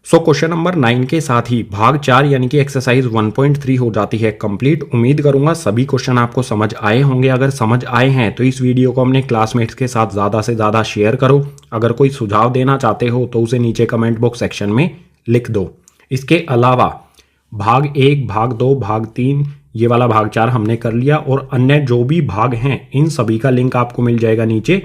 सो क्वेश्चन नंबर 9 के साथ ही भाग 4 यानी कि एक्सरसाइज 1.3 हो जाती है कंप्लीट। उम्मीद करूंगा सभी क्वेश्चन आपको समझ आए होंगे। अगर समझ आए हैं तो इस वीडियो को अपने क्लासमेट्स के साथ ज़्यादा से ज़्यादा शेयर करो। अगर कोई सुझाव देना चाहते हो तो उसे नीचे कमेंट बॉक्स सेक्शन में लिख दो। इसके अलावा भाग 1, भाग 2, भाग 3, ये वाला भाग 4 हमने कर लिया, और अन्य जो भी भाग हैं इन सभी का लिंक आपको मिल जाएगा नीचे